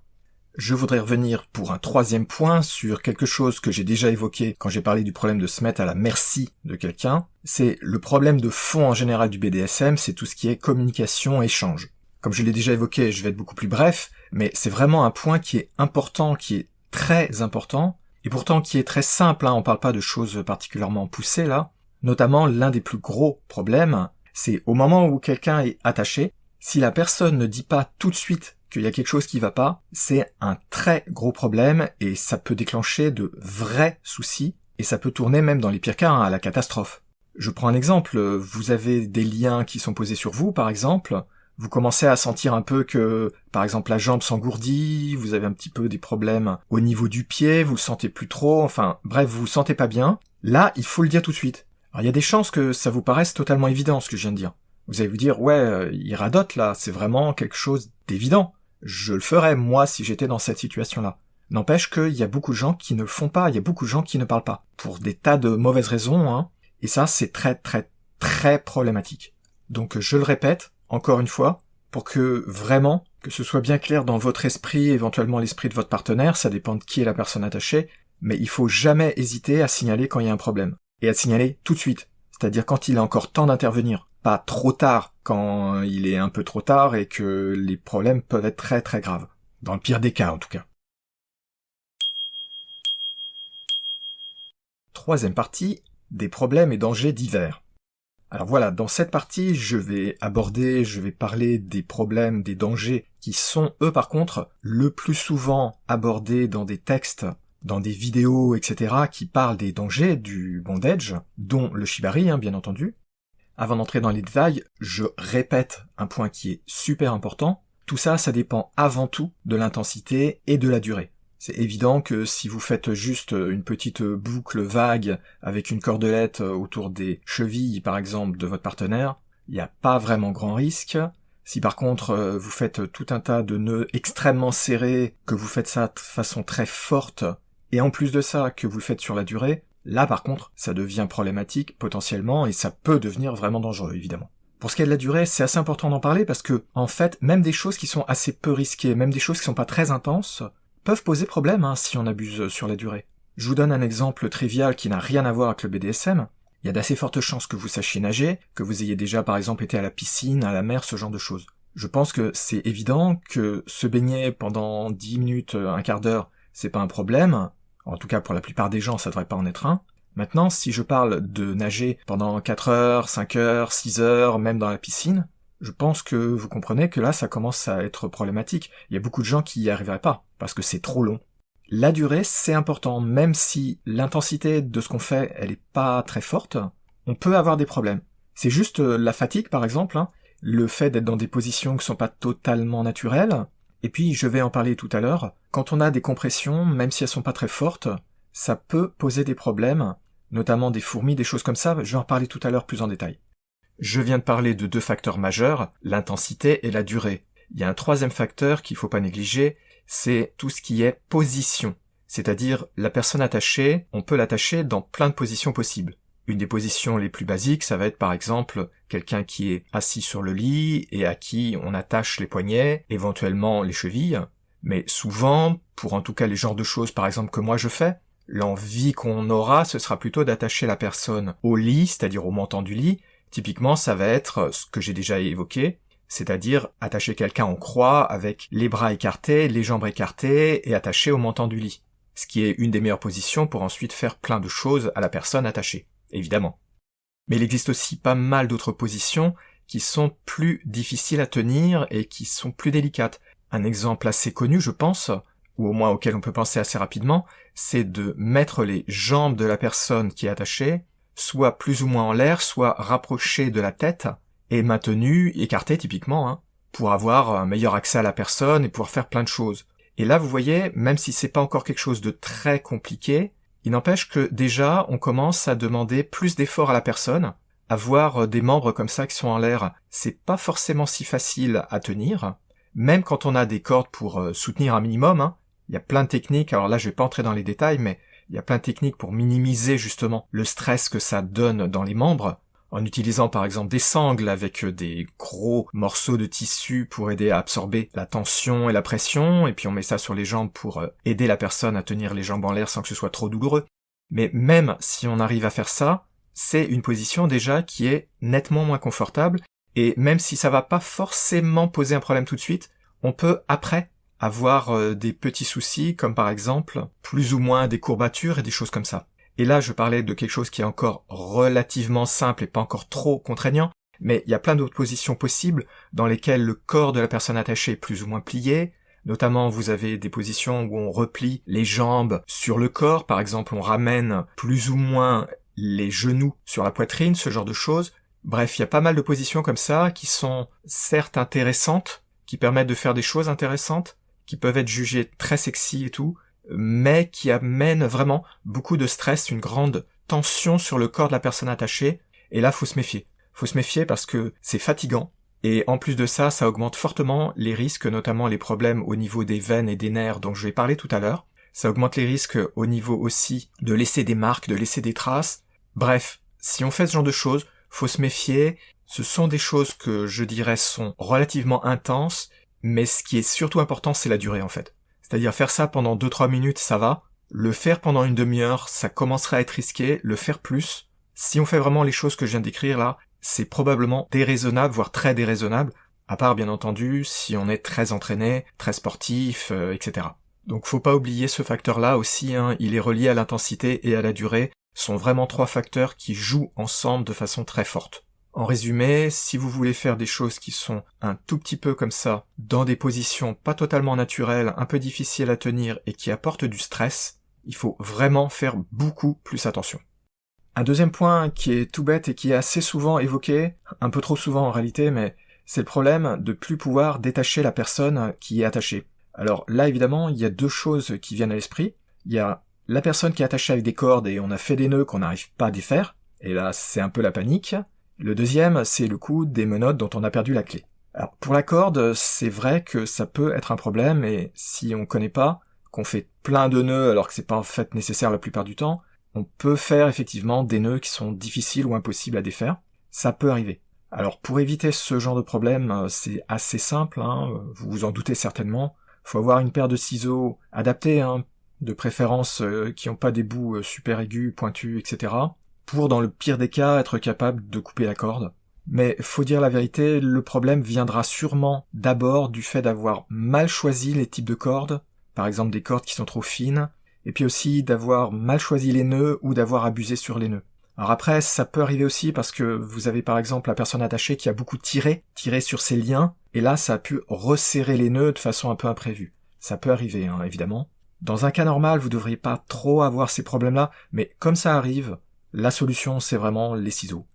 Speaker 2: Je voudrais revenir pour un troisième point sur quelque chose que j'ai déjà évoqué quand j'ai parlé du problème de se mettre à la merci de quelqu'un. C'est le problème de fond en général du BDSM, c'est tout ce qui est communication, échange. Comme je l'ai déjà évoqué, je vais être beaucoup plus bref, mais c'est vraiment un point qui est important, qui est très important, et pourtant qui est très simple, on parle pas de choses particulièrement poussées là. Notamment, l'un des plus gros problèmes, c'est au moment où quelqu'un est attaché, si la personne ne dit pas tout de suite qu'il y a quelque chose qui va pas, c'est un très gros problème, et ça peut déclencher de vrais soucis, et ça peut tourner même dans les pires cas à la catastrophe. Je prends un exemple, vous avez des liens qui sont posés sur vous, par exemple, vous commencez à sentir un peu que, par exemple, la jambe s'engourdit, vous avez un petit peu des problèmes au niveau du pied, vous le sentez plus trop, enfin, bref, vous vous sentez pas bien. Là, il faut le dire tout de suite. Alors, il y a des chances que ça vous paraisse totalement évident, ce que je viens de dire. Vous allez vous dire, ouais, il radote, là, c'est vraiment quelque chose d'évident. Je le ferais, moi, si j'étais dans cette situation-là. N'empêche qu'il y a beaucoup de gens qui ne le font pas, il y a beaucoup de gens qui ne parlent pas. Pour des tas de mauvaises raisons, et ça, c'est très, très, très problématique. Donc, je le répète, encore une fois, pour que vraiment, que ce soit bien clair dans votre esprit, éventuellement l'esprit de votre partenaire, ça dépend de qui est la personne attachée, mais il faut jamais hésiter à signaler quand il y a un problème. Et à signaler tout de suite. C'est-à-dire quand il est encore temps d'intervenir. Pas trop tard, quand il est un peu trop tard et que les problèmes peuvent être très très graves. Dans le pire des cas, en tout cas. Troisième partie, des problèmes et dangers divers. Alors voilà, dans cette partie, je vais parler des problèmes, des dangers qui sont, eux par contre, le plus souvent abordés dans des textes, dans des vidéos, etc., qui parlent des dangers du bondage, dont le shibari, bien entendu. Avant d'entrer dans les détails, je répète un point qui est super important. Tout ça, ça dépend avant tout de l'intensité et de la durée. C'est évident que si vous faites juste une petite boucle vague avec une cordelette autour des chevilles, par exemple, de votre partenaire, il n'y a pas vraiment grand risque. Si par contre vous faites tout un tas de nœuds extrêmement serrés, que vous faites ça de façon très forte, et en plus de ça, que vous le faites sur la durée, là par contre, ça devient problématique potentiellement, et ça peut devenir vraiment dangereux, évidemment. Pour ce qui est de la durée, c'est assez important d'en parler parce que, en fait, même des choses qui sont assez peu risquées, même des choses qui sont pas très intenses, peuvent poser problème si on abuse sur la durée. Je vous donne un exemple trivial qui n'a rien à voir avec le BDSM. Il y a d'assez fortes chances que vous sachiez nager, que vous ayez déjà par exemple été à la piscine, à la mer, ce genre de choses. Je pense que c'est évident que se baigner pendant 10 minutes, un quart d'heure, c'est pas un problème. En tout cas, pour la plupart des gens, ça devrait pas en être un. Maintenant, si je parle de nager pendant 4 heures, 5 heures, 6 heures, même dans la piscine, je pense que vous comprenez que là, ça commence à être problématique. Il y a beaucoup de gens qui y arriveraient pas, parce que c'est trop long. La durée, c'est important, même si l'intensité de ce qu'on fait, elle est pas très forte, on peut avoir des problèmes. C'est juste la fatigue, par exemple, le fait d'être dans des positions qui sont pas totalement naturelles, et puis je vais en parler tout à l'heure, quand on a des compressions, même si elles sont pas très fortes, ça peut poser des problèmes, notamment des fourmis, des choses comme ça, je vais en parler tout à l'heure plus en détail. Je viens de parler de 2 facteurs majeurs, l'intensité et la durée. Il y a un 3e facteur qu'il faut pas négliger, c'est tout ce qui est position. C'est-à-dire, la personne attachée, on peut l'attacher dans plein de positions possibles. Une des positions les plus basiques, ça va être par exemple quelqu'un qui est assis sur le lit et à qui on attache les poignets, éventuellement les chevilles. Mais souvent, pour en tout cas les genres de choses par exemple que moi je fais, l'envie qu'on aura, ce sera plutôt d'attacher la personne au lit, c'est-à-dire au montant du lit. Typiquement, ça va être ce que j'ai déjà évoqué, c'est-à-dire attacher quelqu'un en croix avec les bras écartés, les jambes écartées et attaché au montant du lit. Ce qui est une des meilleures positions pour ensuite faire plein de choses à la personne attachée, évidemment. Mais il existe aussi pas mal d'autres positions qui sont plus difficiles à tenir et qui sont plus délicates. Un exemple assez connu, je pense, ou au moins auquel on peut penser assez rapidement, c'est de mettre les jambes de la personne qui est attachée soit plus ou moins en l'air, soit rapprochées de la tête, et maintenues, écartées typiquement, pour avoir un meilleur accès à la personne et pouvoir faire plein de choses. Et là, vous voyez, même si c'est pas encore quelque chose de très compliqué, il n'empêche que déjà, on commence à demander plus d'efforts à la personne. Avoir des membres comme ça qui sont en l'air, c'est pas forcément si facile à tenir, même quand on a des cordes pour soutenir un minimum, Il y a plein de techniques, alors là je vais pas entrer dans les détails, mais il y a plein de techniques pour minimiser justement le stress que ça donne dans les membres, en utilisant par exemple des sangles avec des gros morceaux de tissu pour aider à absorber la tension et la pression, et puis on met ça sur les jambes pour aider la personne à tenir les jambes en l'air sans que ce soit trop douloureux. Mais même si on arrive à faire ça, c'est une position déjà qui est nettement moins confortable, et même si ça va pas forcément poser un problème tout de suite, on peut après avoir des petits soucis, comme par exemple plus ou moins des courbatures et des choses comme ça. Et là, je parlais de quelque chose qui est encore relativement simple et pas encore trop contraignant, mais il y a plein d'autres positions possibles dans lesquelles le corps de la personne attachée est plus ou moins plié. Notamment, vous avez des positions où on replie les jambes sur le corps, par exemple, on ramène plus ou moins les genoux sur la poitrine, ce genre de choses. Bref, il y a pas mal de positions comme ça qui sont certes intéressantes, qui permettent de faire des choses intéressantes, qui peuvent être jugées très sexy et tout, mais qui amènent vraiment beaucoup de stress, une grande tension sur le corps de la personne attachée, et là, faut se méfier. Faut se méfier parce que c'est fatigant, et en plus de ça, ça augmente fortement les risques, notamment les problèmes au niveau des veines et des nerfs dont je vais parler tout à l'heure. Ça augmente les risques au niveau aussi de laisser des marques, de laisser des traces. Bref, si on fait ce genre de choses, faut se méfier. Ce sont des choses que je dirais sont relativement intenses, mais ce qui est surtout important, c'est la durée en fait. C'est-à-dire faire ça pendant 2-3 minutes, ça va. Le faire pendant une demi-heure, ça commencerait à être risqué. Le faire plus, si on fait vraiment les choses que je viens d'écrire là, c'est probablement déraisonnable, voire très déraisonnable, à part bien entendu si on est très entraîné, très sportif, etc. Donc faut pas oublier ce facteur-là aussi, il est relié à l'intensité et à la durée, sont vraiment 3 facteurs qui jouent ensemble de façon très forte. En résumé, si vous voulez faire des choses qui sont un tout petit peu comme ça, dans des positions pas totalement naturelles, un peu difficiles à tenir et qui apportent du stress, il faut vraiment faire beaucoup plus attention. Un deuxième point qui est tout bête et qui est assez souvent évoqué, un peu trop souvent en réalité, mais c'est le problème de plus pouvoir détacher la personne qui est attachée. Alors là évidemment, il y a 2 choses qui viennent à l'esprit. Il y a la personne qui est attachée avec des cordes et on a fait des nœuds qu'on n'arrive pas à défaire, et là c'est un peu la panique. Le deuxième, c'est le coup des menottes dont on a perdu la clé. Alors pour la corde, c'est vrai que ça peut être un problème, et si on connaît pas, qu'on fait plein de nœuds alors que c'est pas en fait nécessaire la plupart du temps, on peut faire effectivement des nœuds qui sont difficiles ou impossibles à défaire. Ça peut arriver. Alors pour éviter ce genre de problème, c'est assez simple, vous vous en doutez certainement. Faut avoir une paire de ciseaux adaptés, de préférence qui n'ont pas des bouts super aigus, pointus, etc. pour dans le pire des cas être capable de couper la corde. Mais faut dire la vérité, le problème viendra sûrement d'abord du fait d'avoir mal choisi les types de cordes, par exemple des cordes qui sont trop fines, et puis aussi d'avoir mal choisi les nœuds ou d'avoir abusé sur les nœuds. Alors après, ça peut arriver aussi parce que vous avez par exemple la personne attachée qui a beaucoup tiré sur ses liens, et là ça a pu resserrer les nœuds de façon un peu imprévue. Ça peut arriver, hein, évidemment. Dans un cas normal, vous devriez pas trop avoir ces problèmes-là, mais comme ça arrive, la solution c'est vraiment les ciseaux.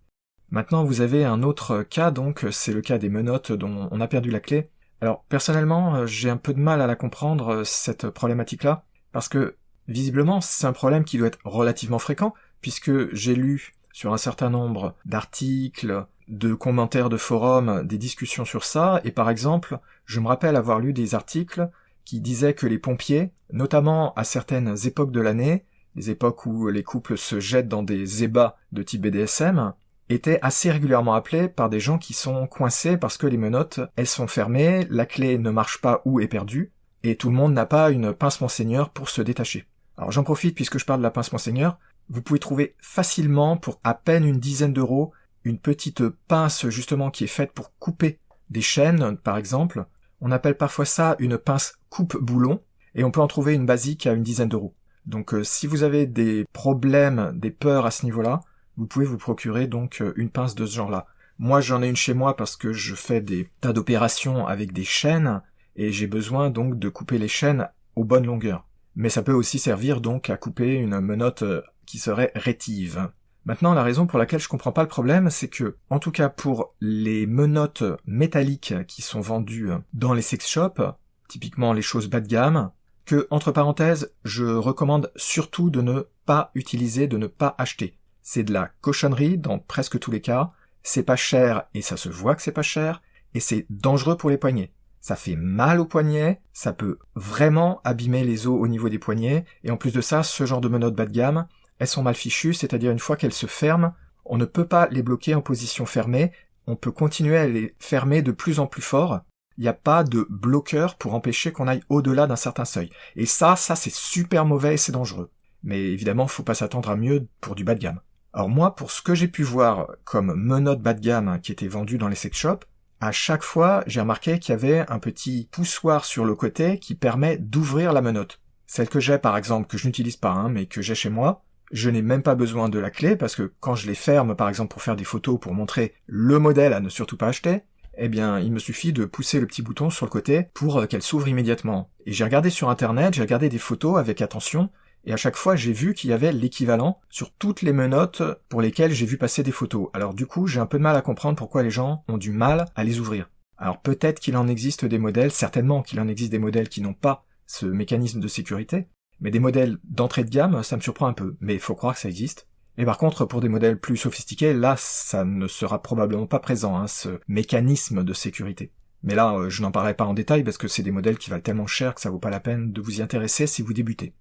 Speaker 2: Maintenant, vous avez un autre cas, donc c'est le cas des menottes dont on a perdu la clé. Alors personnellement, j'ai un peu de mal à la comprendre, cette problématique-là, parce que visiblement c'est un problème qui doit être relativement fréquent, puisque j'ai lu sur un certain nombre d'articles, de commentaires de forums, des discussions sur ça, et par exemple, je me rappelle avoir lu des articles qui disaient que les pompiers, notamment à certaines époques de l'année, les époques où les couples se jettent dans des ébats de type BDSM, étaient assez régulièrement appelés par des gens qui sont coincés parce que les menottes, elles sont fermées, la clé ne marche pas ou est perdue, et tout le monde n'a pas une pince Monseigneur pour se détacher. Alors j'en profite puisque je parle de la pince Monseigneur, vous pouvez trouver facilement pour à peine une dizaine d'euros une petite pince justement qui est faite pour couper des chaînes par exemple. On appelle parfois ça une pince coupe-boulon et on peut en trouver une basique à une dizaine d'euros. Donc si vous avez des problèmes, des peurs à ce niveau-là, vous pouvez vous procurer donc une pince de ce genre-là. Moi j'en ai une chez moi parce que je fais des tas d'opérations avec des chaînes et j'ai besoin donc de couper les chaînes aux bonnes longueurs. Mais ça peut aussi servir donc à couper une menotte qui serait rétive. Maintenant, la raison pour laquelle je comprends pas le problème, c'est que, en tout cas pour les menottes métalliques qui sont vendues dans les sex shops, typiquement les choses bas de gamme, que, entre parenthèses, je recommande surtout de ne pas utiliser, de ne pas acheter. C'est de la cochonnerie dans presque tous les cas, c'est pas cher et ça se voit que c'est pas cher, et c'est dangereux pour les poignets. Ça fait mal aux poignets, ça peut vraiment abîmer les os au niveau des poignets, et en plus de ça, ce genre de menottes bas de gamme, elles sont mal fichues, c'est-à-dire une fois qu'elles se ferment, on ne peut pas les bloquer en position fermée, on peut continuer à les fermer de plus en plus fort, il n'y a pas de bloqueur pour empêcher qu'on aille au-delà d'un certain seuil. Et ça c'est super mauvais et c'est dangereux. Mais évidemment, faut pas s'attendre à mieux pour du bas de gamme. Alors moi, pour ce que j'ai pu voir comme menottes bas de gamme qui étaient vendues dans les sex shops, à chaque fois, j'ai remarqué qu'il y avait un petit poussoir sur le côté qui permet d'ouvrir la menotte. Celle que j'ai par exemple, que je n'utilise pas, mais que j'ai chez moi, je n'ai même pas besoin de la clé parce que quand je les ferme par exemple pour faire des photos pour montrer le modèle à ne surtout pas acheter, eh bien il me suffit de pousser le petit bouton sur le côté pour qu'elle s'ouvre immédiatement. Et j'ai regardé sur internet, j'ai regardé des photos avec attention, et à chaque fois j'ai vu qu'il y avait l'équivalent sur toutes les menottes pour lesquelles j'ai vu passer des photos. Alors du coup j'ai un peu de mal à comprendre pourquoi les gens ont du mal à les ouvrir. Alors peut-être qu'il en existe des modèles, certainement qu'il en existe des modèles qui n'ont pas ce mécanisme de sécurité, mais des modèles d'entrée de gamme, ça me surprend un peu, mais il faut croire que ça existe. Et par contre, pour des modèles plus sophistiqués, là, ça ne sera probablement pas présent, ce mécanisme de sécurité. Mais là, je n'en parlerai pas en détail parce que c'est des modèles qui valent tellement cher que ça vaut pas la peine de vous y intéresser si vous débutez.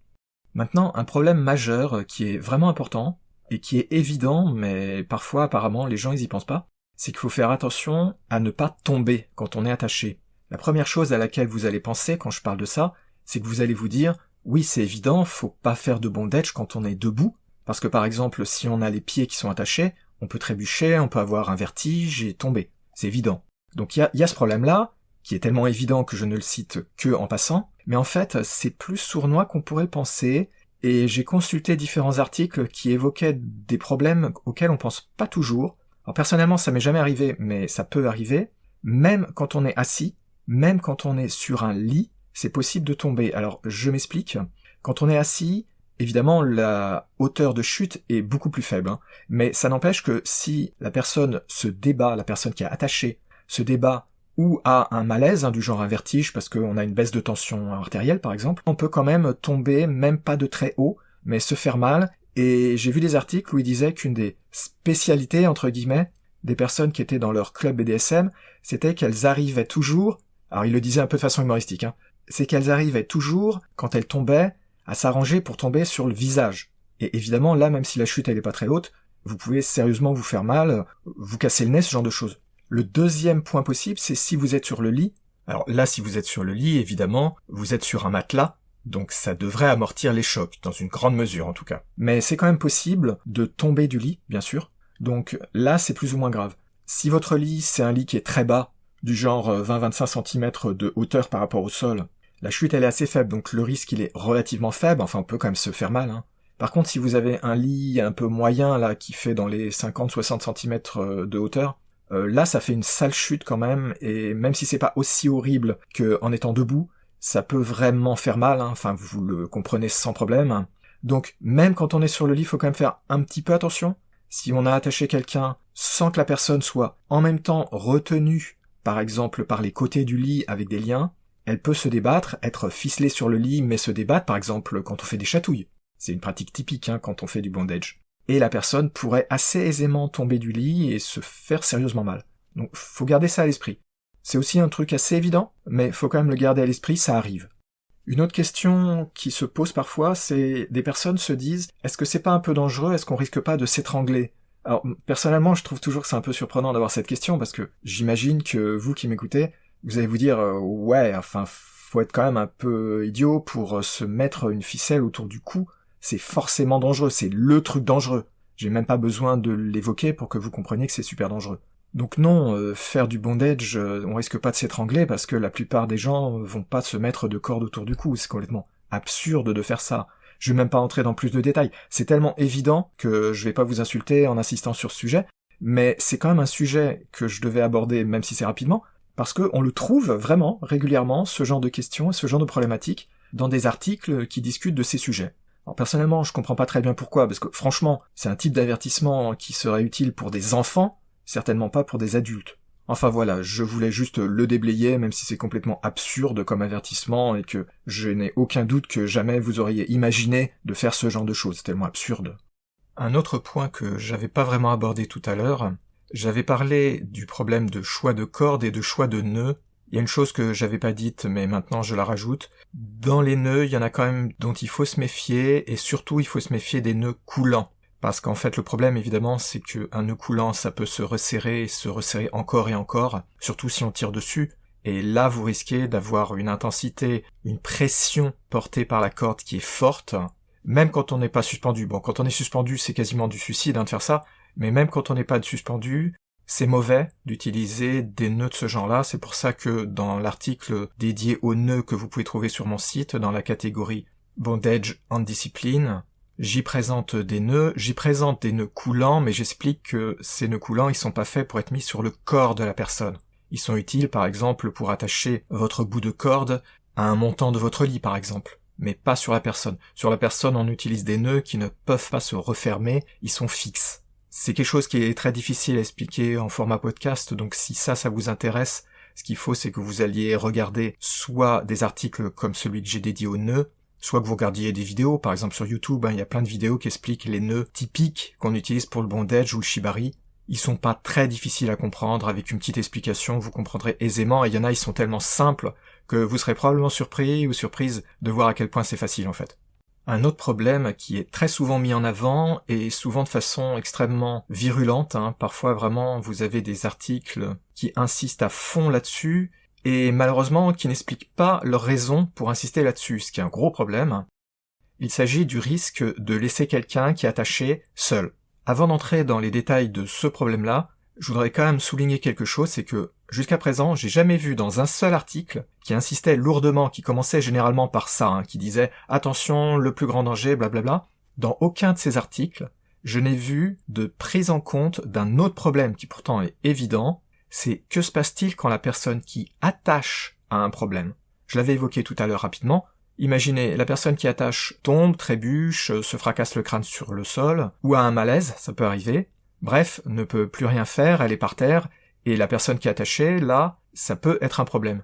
Speaker 2: Maintenant, un problème majeur qui est vraiment important, et qui est évident, mais parfois apparemment les gens ils y pensent pas, c'est qu'il faut faire attention à ne pas tomber quand on est attaché. La première chose à laquelle vous allez penser quand je parle de ça, c'est que vous allez vous dire oui, c'est évident, faut pas faire de bondage quand on est debout, parce que par exemple, si on a les pieds qui sont attachés, on peut trébucher, on peut avoir un vertige et tomber. C'est évident. Donc il y a ce problème-là, qui est tellement évident que je ne le cite que en passant, mais en fait, c'est plus sournois qu'on pourrait le penser, et j'ai consulté différents articles qui évoquaient des problèmes auxquels on pense pas toujours. Alors personnellement, ça m'est jamais arrivé, mais ça peut arriver. Même quand on est assis, même quand on est sur un lit, c'est possible de tomber. Alors, je m'explique. Quand on est assis, évidemment, la hauteur de chute est beaucoup plus faible. Mais ça n'empêche que si la personne se débat, la personne qui est attachée, se débat ou a un malaise, du genre un vertige parce qu'on a une baisse de tension artérielle, par exemple, on peut quand même tomber, même pas de très haut, mais se faire mal. Et j'ai vu des articles où ils disaient qu'une des spécialités, entre guillemets, des personnes qui étaient dans leur club BDSM, c'était qu'elles arrivaient toujours, alors ils le disaient un peu de façon humoristique, c'est qu'elles arrivaient toujours, quand elles tombaient, à s'arranger pour tomber sur le visage. Et évidemment, là, même si la chute elle est pas très haute, vous pouvez sérieusement vous faire mal, vous casser le nez, ce genre de choses. Le deuxième point possible, c'est si vous êtes sur le lit. Alors là, si vous êtes sur le lit, évidemment, vous êtes sur un matelas, donc ça devrait amortir les chocs, dans une grande mesure en tout cas. Mais c'est quand même possible de tomber du lit, bien sûr. Donc là, c'est plus ou moins grave. Si votre lit, c'est un lit qui est très bas, du genre 20-25 cm de hauteur par rapport au sol, La chute elle est assez faible, donc le risque il est relativement faible, enfin on peut quand même se faire mal, hein. Par contre, si vous avez un lit un peu moyen, là, qui fait dans les 50-60 cm de hauteur, là ça fait une sale chute quand même, et même si c'est pas aussi horrible qu'en étant debout, ça peut vraiment faire mal, hein. Enfin vous le comprenez sans problème. Donc même quand on est sur le lit, il faut quand même faire un petit peu attention. Si on a attaché quelqu'un sans que la personne soit en même temps retenue, par exemple par les côtés du lit avec des liens, elle peut se débattre, être ficelée sur le lit mais se débattre, par exemple quand on fait des chatouilles. C'est une pratique typique quand on fait du bondage. Et la personne pourrait assez aisément tomber du lit et se faire sérieusement mal. Donc faut garder ça à l'esprit. C'est aussi un truc assez évident, mais faut quand même le garder à l'esprit, ça arrive. Une autre question qui se pose parfois, c'est des personnes se disent « Est-ce que c'est pas un peu dangereux? Est-ce qu'on risque pas de s'étrangler ?» Alors personnellement, je trouve toujours que c'est un peu surprenant d'avoir cette question, parce que j'imagine que vous qui m'écoutez, vous allez vous dire « Ouais, enfin, faut être quand même un peu idiot pour se mettre une ficelle autour du cou. C'est forcément dangereux, c'est le truc dangereux. J'ai même pas besoin de l'évoquer pour que vous compreniez que c'est super dangereux. » Donc non, faire du bondage, on risque pas de s'étrangler parce que la plupart des gens vont pas se mettre de corde autour du cou, c'est complètement absurde de faire ça. Je vais même pas entrer dans plus de détails, c'est tellement évident que je vais pas vous insulter en insistant sur ce sujet, mais c'est quand même un sujet que je devais aborder même si c'est rapidement, parce que on le trouve vraiment régulièrement, ce genre de questions, ce genre de problématiques, dans des articles qui discutent de ces sujets. Alors personnellement, je comprends pas très bien pourquoi, parce que franchement, c'est un type d'avertissement qui serait utile pour des enfants, certainement pas pour des adultes. Enfin voilà, je voulais juste le déblayer, même si c'est complètement absurde comme avertissement, et que je n'ai aucun doute que jamais vous auriez imaginé de faire ce genre de choses, c'est tellement absurde. Un autre point que j'avais pas vraiment abordé tout à l'heure, j'avais parlé du problème de choix de cordes et de choix de nœuds. Il y a une chose que j'avais pas dite, mais maintenant je la rajoute. Dans les nœuds, il y en a quand même dont il faut se méfier, et surtout il faut se méfier des nœuds coulants. Parce qu'en fait, le problème, évidemment, c'est qu'un nœud coulant, ça peut se resserrer encore et encore, surtout si on tire dessus. Et là, vous risquez d'avoir une intensité, une pression portée par la corde qui est forte, même quand on n'est pas suspendu. Bon, quand on est suspendu, c'est quasiment du suicide de faire ça, mais même quand on n'est pas suspendu, c'est mauvais d'utiliser des nœuds de ce genre-là. C'est pour ça que dans l'article dédié aux nœuds que vous pouvez trouver sur mon site, dans la catégorie Bondage and Discipline, j'y présente des nœuds coulants, mais j'explique que ces nœuds coulants, ils sont pas faits pour être mis sur le corps de la personne. Ils sont utiles, par exemple, pour attacher votre bout de corde à un montant de votre lit, par exemple, mais pas sur la personne. Sur la personne, on utilise des nœuds qui ne peuvent pas se refermer, ils sont fixes. C'est quelque chose qui est très difficile à expliquer en format podcast, donc si ça vous intéresse, ce qu'il faut, c'est que vous alliez regarder soit des articles comme celui que j'ai dédié aux nœuds, soit que vous regardiez des vidéos, par exemple sur YouTube, il y a plein de vidéos qui expliquent les nœuds typiques qu'on utilise pour le bondage ou le shibari. Ils sont pas très difficiles à comprendre, avec une petite explication, vous comprendrez aisément, et il y en a, ils sont tellement simples que vous serez probablement surpris ou surprise de voir à quel point c'est facile en fait. Un autre problème qui est très souvent mis en avant, et souvent de façon extrêmement virulente, parfois vraiment vous avez des articles qui insistent à fond là-dessus, et malheureusement qui n'expliquent pas leurs raisons pour insister là-dessus, ce qui est un gros problème. Il s'agit du risque de laisser quelqu'un qui est attaché seul. Avant d'entrer dans les détails de ce problème-là, je voudrais quand même souligner quelque chose, c'est que jusqu'à présent, j'ai jamais vu dans un seul article qui insistait lourdement, qui commençait généralement par ça, qui disait « Attention, le plus grand danger, blablabla ». Dans aucun de ces articles, je n'ai vu de prise en compte d'un autre problème qui pourtant est évident, c'est que se passe-t-il quand la personne qui attache a un problème? Je l'avais évoqué tout à l'heure rapidement. Imaginez, la personne qui attache tombe, trébuche, se fracasse le crâne sur le sol, ou a un malaise, ça peut arriver. Bref, ne peut plus rien faire, elle est par terre, et la personne qui est attachée, là, ça peut être un problème.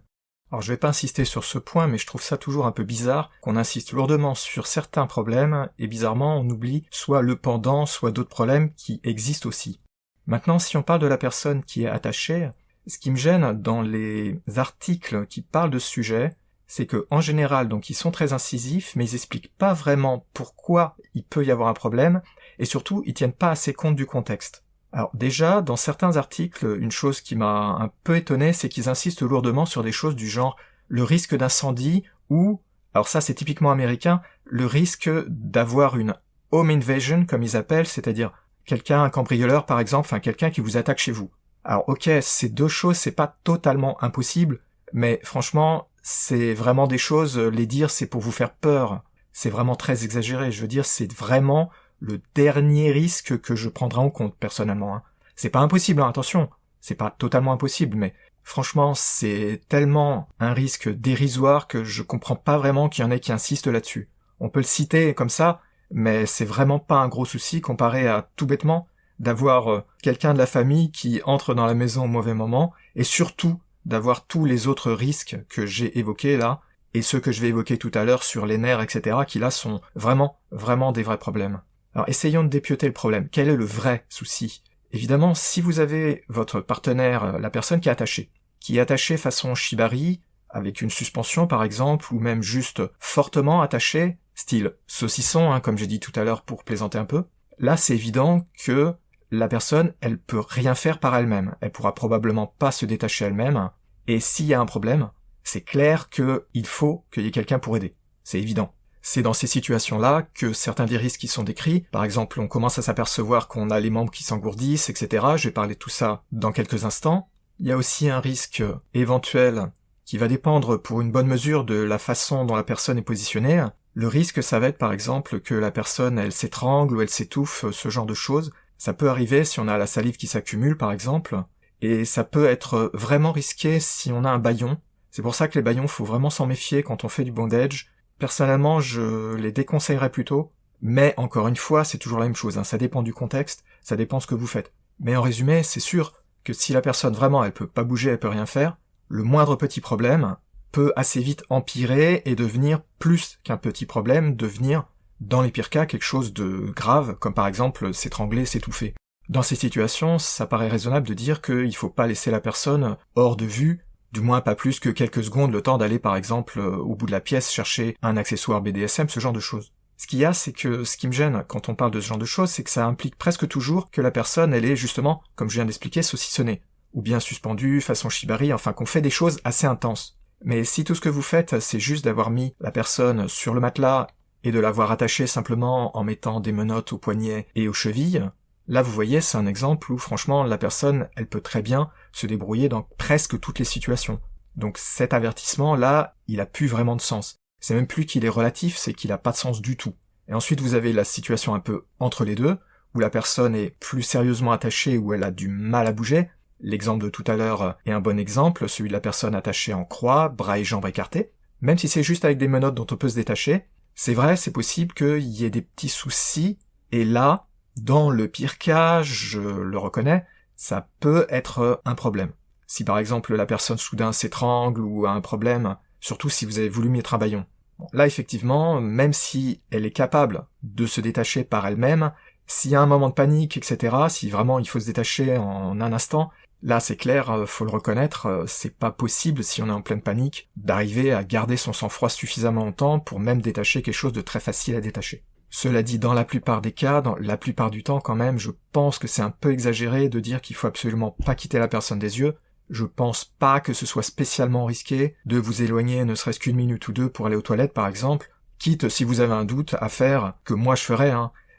Speaker 2: Alors je vais pas insister sur ce point, mais je trouve ça toujours un peu bizarre qu'on insiste lourdement sur certains problèmes, et bizarrement on oublie soit le pendant, soit d'autres problèmes qui existent aussi. Maintenant, si on parle de la personne qui est attachée, ce qui me gêne dans les articles qui parlent de ce sujet, c'est que en général, donc ils sont très incisifs, mais ils expliquent pas vraiment pourquoi il peut y avoir un problème, et surtout, ils tiennent pas assez compte du contexte. Alors déjà, dans certains articles, une chose qui m'a un peu étonné, c'est qu'ils insistent lourdement sur des choses du genre le risque d'incendie ou, alors ça c'est typiquement américain, le risque d'avoir une home invasion, comme ils appellent, c'est-à-dire quelqu'un, un cambrioleur par exemple, quelqu'un qui vous attaque chez vous. Alors ok, ces deux choses, c'est pas totalement impossible, mais franchement, c'est vraiment des choses, les dire c'est pour vous faire peur. C'est vraiment très exagéré, je veux dire, c'est vraiment le dernier risque que je prendrai en compte, personnellement, hein. C'est pas impossible, hein, attention, c'est pas totalement impossible, mais franchement, c'est tellement un risque dérisoire que je comprends pas vraiment qu'il y en ait qui insistent là-dessus. On peut le citer comme ça, mais c'est vraiment pas un gros souci comparé à, tout bêtement, d'avoir quelqu'un de la famille qui entre dans la maison au mauvais moment, et surtout d'avoir tous les autres risques que j'ai évoqués là, et ceux que je vais évoquer tout à l'heure sur les nerfs, etc., qui là sont vraiment, vraiment des vrais problèmes. Alors essayons de dépioter le problème. Quel est le vrai souci ? Évidemment, si vous avez votre partenaire, la personne qui est attachée façon shibari, avec une suspension par exemple, ou même juste fortement attachée, style saucisson, hein, comme j'ai dit tout à l'heure pour plaisanter un peu, là c'est évident que la personne, elle peut rien faire par elle-même, elle pourra probablement pas se détacher elle-même, et s'il y a un problème, c'est clair qu'il faut qu'il y ait quelqu'un pour aider, c'est évident. C'est dans ces situations-là que certains des risques qui sont décrits, par exemple on commence à s'apercevoir qu'on a les membres qui s'engourdissent, etc., je vais parler de tout ça dans quelques instants. Il y a aussi un risque éventuel qui va dépendre pour une bonne mesure de la façon dont la personne est positionnée. Le risque, ça va être par exemple que la personne, elle s'étrangle ou elle s'étouffe, ce genre de choses. Ça peut arriver si on a la salive qui s'accumule par exemple, et ça peut être vraiment risqué si on a un bâillon. C'est pour ça que les bâillons, faut vraiment s'en méfier quand on fait du bondage. Personnellement, je les déconseillerais plutôt, mais encore une fois, c'est toujours la même chose, hein. Ça dépend du contexte, ça dépend de ce que vous faites. Mais en résumé, c'est sûr que si la personne vraiment, elle peut pas bouger, elle peut rien faire, le moindre petit problème peut assez vite empirer et devenir plus qu'un petit problème, devenir, dans les pires cas, quelque chose de grave, comme par exemple s'étrangler, s'étouffer. Dans ces situations, ça paraît raisonnable de dire qu'il faut pas laisser la personne hors de vue, du moins pas plus que quelques secondes, le temps d'aller par exemple au bout de la pièce chercher un accessoire BDSM, ce genre de choses. Ce qu'il y a, c'est que ce qui me gêne quand on parle de ce genre de choses, c'est que ça implique presque toujours que la personne, elle est justement, comme je viens d'expliquer, saucissonnée, ou bien suspendue, façon shibari, enfin qu'on fait des choses assez intenses. Mais si tout ce que vous faites, c'est juste d'avoir mis la personne sur le matelas et de l'avoir attachée simplement en mettant des menottes aux poignets et aux chevilles, là vous voyez, c'est un exemple où franchement la personne, elle peut très bien se débrouiller dans presque toutes les situations. Donc cet avertissement-là, il a plus vraiment de sens. C'est même plus qu'il est relatif, c'est qu'il a pas de sens du tout. Et ensuite vous avez la situation un peu entre les deux, où la personne est plus sérieusement attachée, où elle a du mal à bouger. L'exemple de tout à l'heure est un bon exemple, celui de la personne attachée en croix, bras et jambes écartés. Même si c'est juste avec des menottes dont on peut se détacher, c'est vrai, c'est possible qu'il y ait des petits soucis, et là, dans le pire cas, je le reconnais, ça peut être un problème. Si par exemple la personne soudain s'étrangle ou a un problème, surtout si vous avez voulu mettre un bâillon. Bon, là effectivement, même si elle est capable de se détacher par elle-même, s'il y a un moment de panique, etc., si vraiment il faut se détacher en un instant, là c'est clair, faut le reconnaître, c'est pas possible si on est en pleine panique d'arriver à garder son sang-froid suffisamment longtemps pour même détacher quelque chose de très facile à détacher. Cela dit, dans la plupart des cas, dans la plupart du temps quand même, je pense que c'est un peu exagéré de dire qu'il faut absolument pas quitter la personne des yeux. Je pense pas que ce soit spécialement risqué de vous éloigner ne serait-ce qu'une minute ou deux pour aller aux toilettes par exemple, quitte si vous avez un doute à faire, que moi je ferais,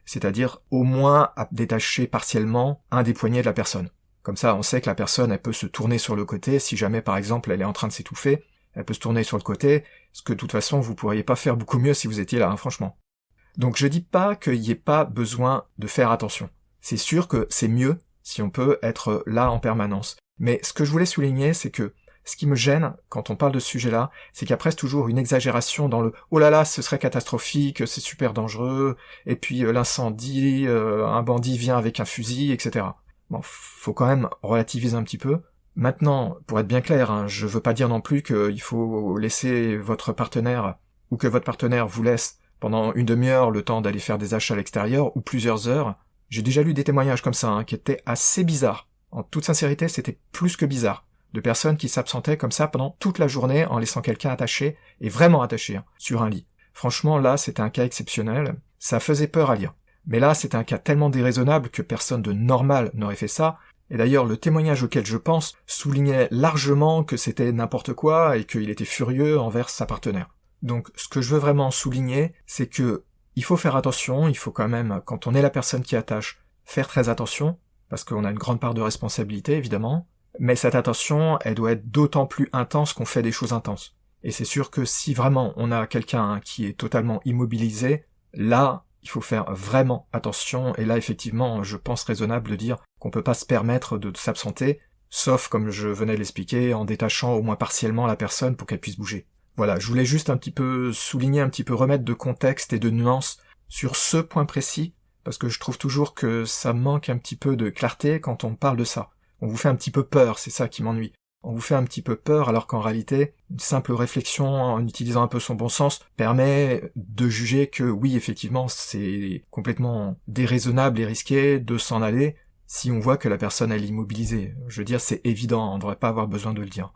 Speaker 2: c'est-à-dire au moins à détacher partiellement un des poignets de la personne. Comme ça, on sait que la personne, elle peut se tourner sur le côté, si jamais par exemple elle est en train de s'étouffer, elle peut se tourner sur le côté, ce que de toute façon vous pourriez pas faire beaucoup mieux si vous étiez là, franchement. Donc je dis pas qu'il n'y ait pas besoin de faire attention. C'est sûr que c'est mieux si on peut être là en permanence. Mais ce que je voulais souligner, c'est que ce qui me gêne quand on parle de ce sujet-là, c'est qu'il y a presque toujours une exagération dans le « oh là là, ce serait catastrophique, c'est super dangereux, et puis l'incendie, un bandit vient avec un fusil, etc. » Bon, faut quand même relativiser un petit peu. Maintenant, pour être bien clair, je veux pas dire non plus qu'il faut laisser votre partenaire, ou que votre partenaire vous laisse pendant une demi-heure le temps d'aller faire des achats à l'extérieur, ou plusieurs heures. J'ai déjà lu des témoignages comme ça, qui étaient assez bizarres. En toute sincérité, c'était plus que bizarre. De personnes qui s'absentaient comme ça pendant toute la journée en laissant quelqu'un attaché, et vraiment attaché, sur un lit. Franchement, là, c'était un cas exceptionnel. Ça faisait peur à lire. Mais là, c'était un cas tellement déraisonnable que personne de normal n'aurait fait ça. Et d'ailleurs, le témoignage auquel je pense soulignait largement que c'était n'importe quoi et qu'il était furieux envers sa partenaire. Donc, ce que je veux vraiment souligner, c'est que il faut faire attention, il faut quand même, quand on est la personne qui attache, faire très attention, parce qu'on a une grande part de responsabilité, évidemment, mais cette attention, elle doit être d'autant plus intense qu'on fait des choses intenses. Et c'est sûr que si vraiment on a quelqu'un qui est totalement immobilisé, là, il faut faire vraiment attention, et là, effectivement, je pense raisonnable de dire qu'on peut pas se permettre de s'absenter, sauf, comme je venais de l'expliquer, en détachant au moins partiellement la personne pour qu'elle puisse bouger. Voilà, je voulais juste un petit peu souligner, un petit peu remettre de contexte et de nuances sur ce point précis, parce que je trouve toujours que ça manque un petit peu de clarté quand on parle de ça. On vous fait un petit peu peur, c'est ça qui m'ennuie. On vous fait un petit peu peur alors qu'en réalité, une simple réflexion en utilisant un peu son bon sens permet de juger que oui, effectivement, c'est complètement déraisonnable et risqué de s'en aller si on voit que la personne elle est immobilisée. Je veux dire, c'est évident, on ne devrait pas avoir besoin de le dire.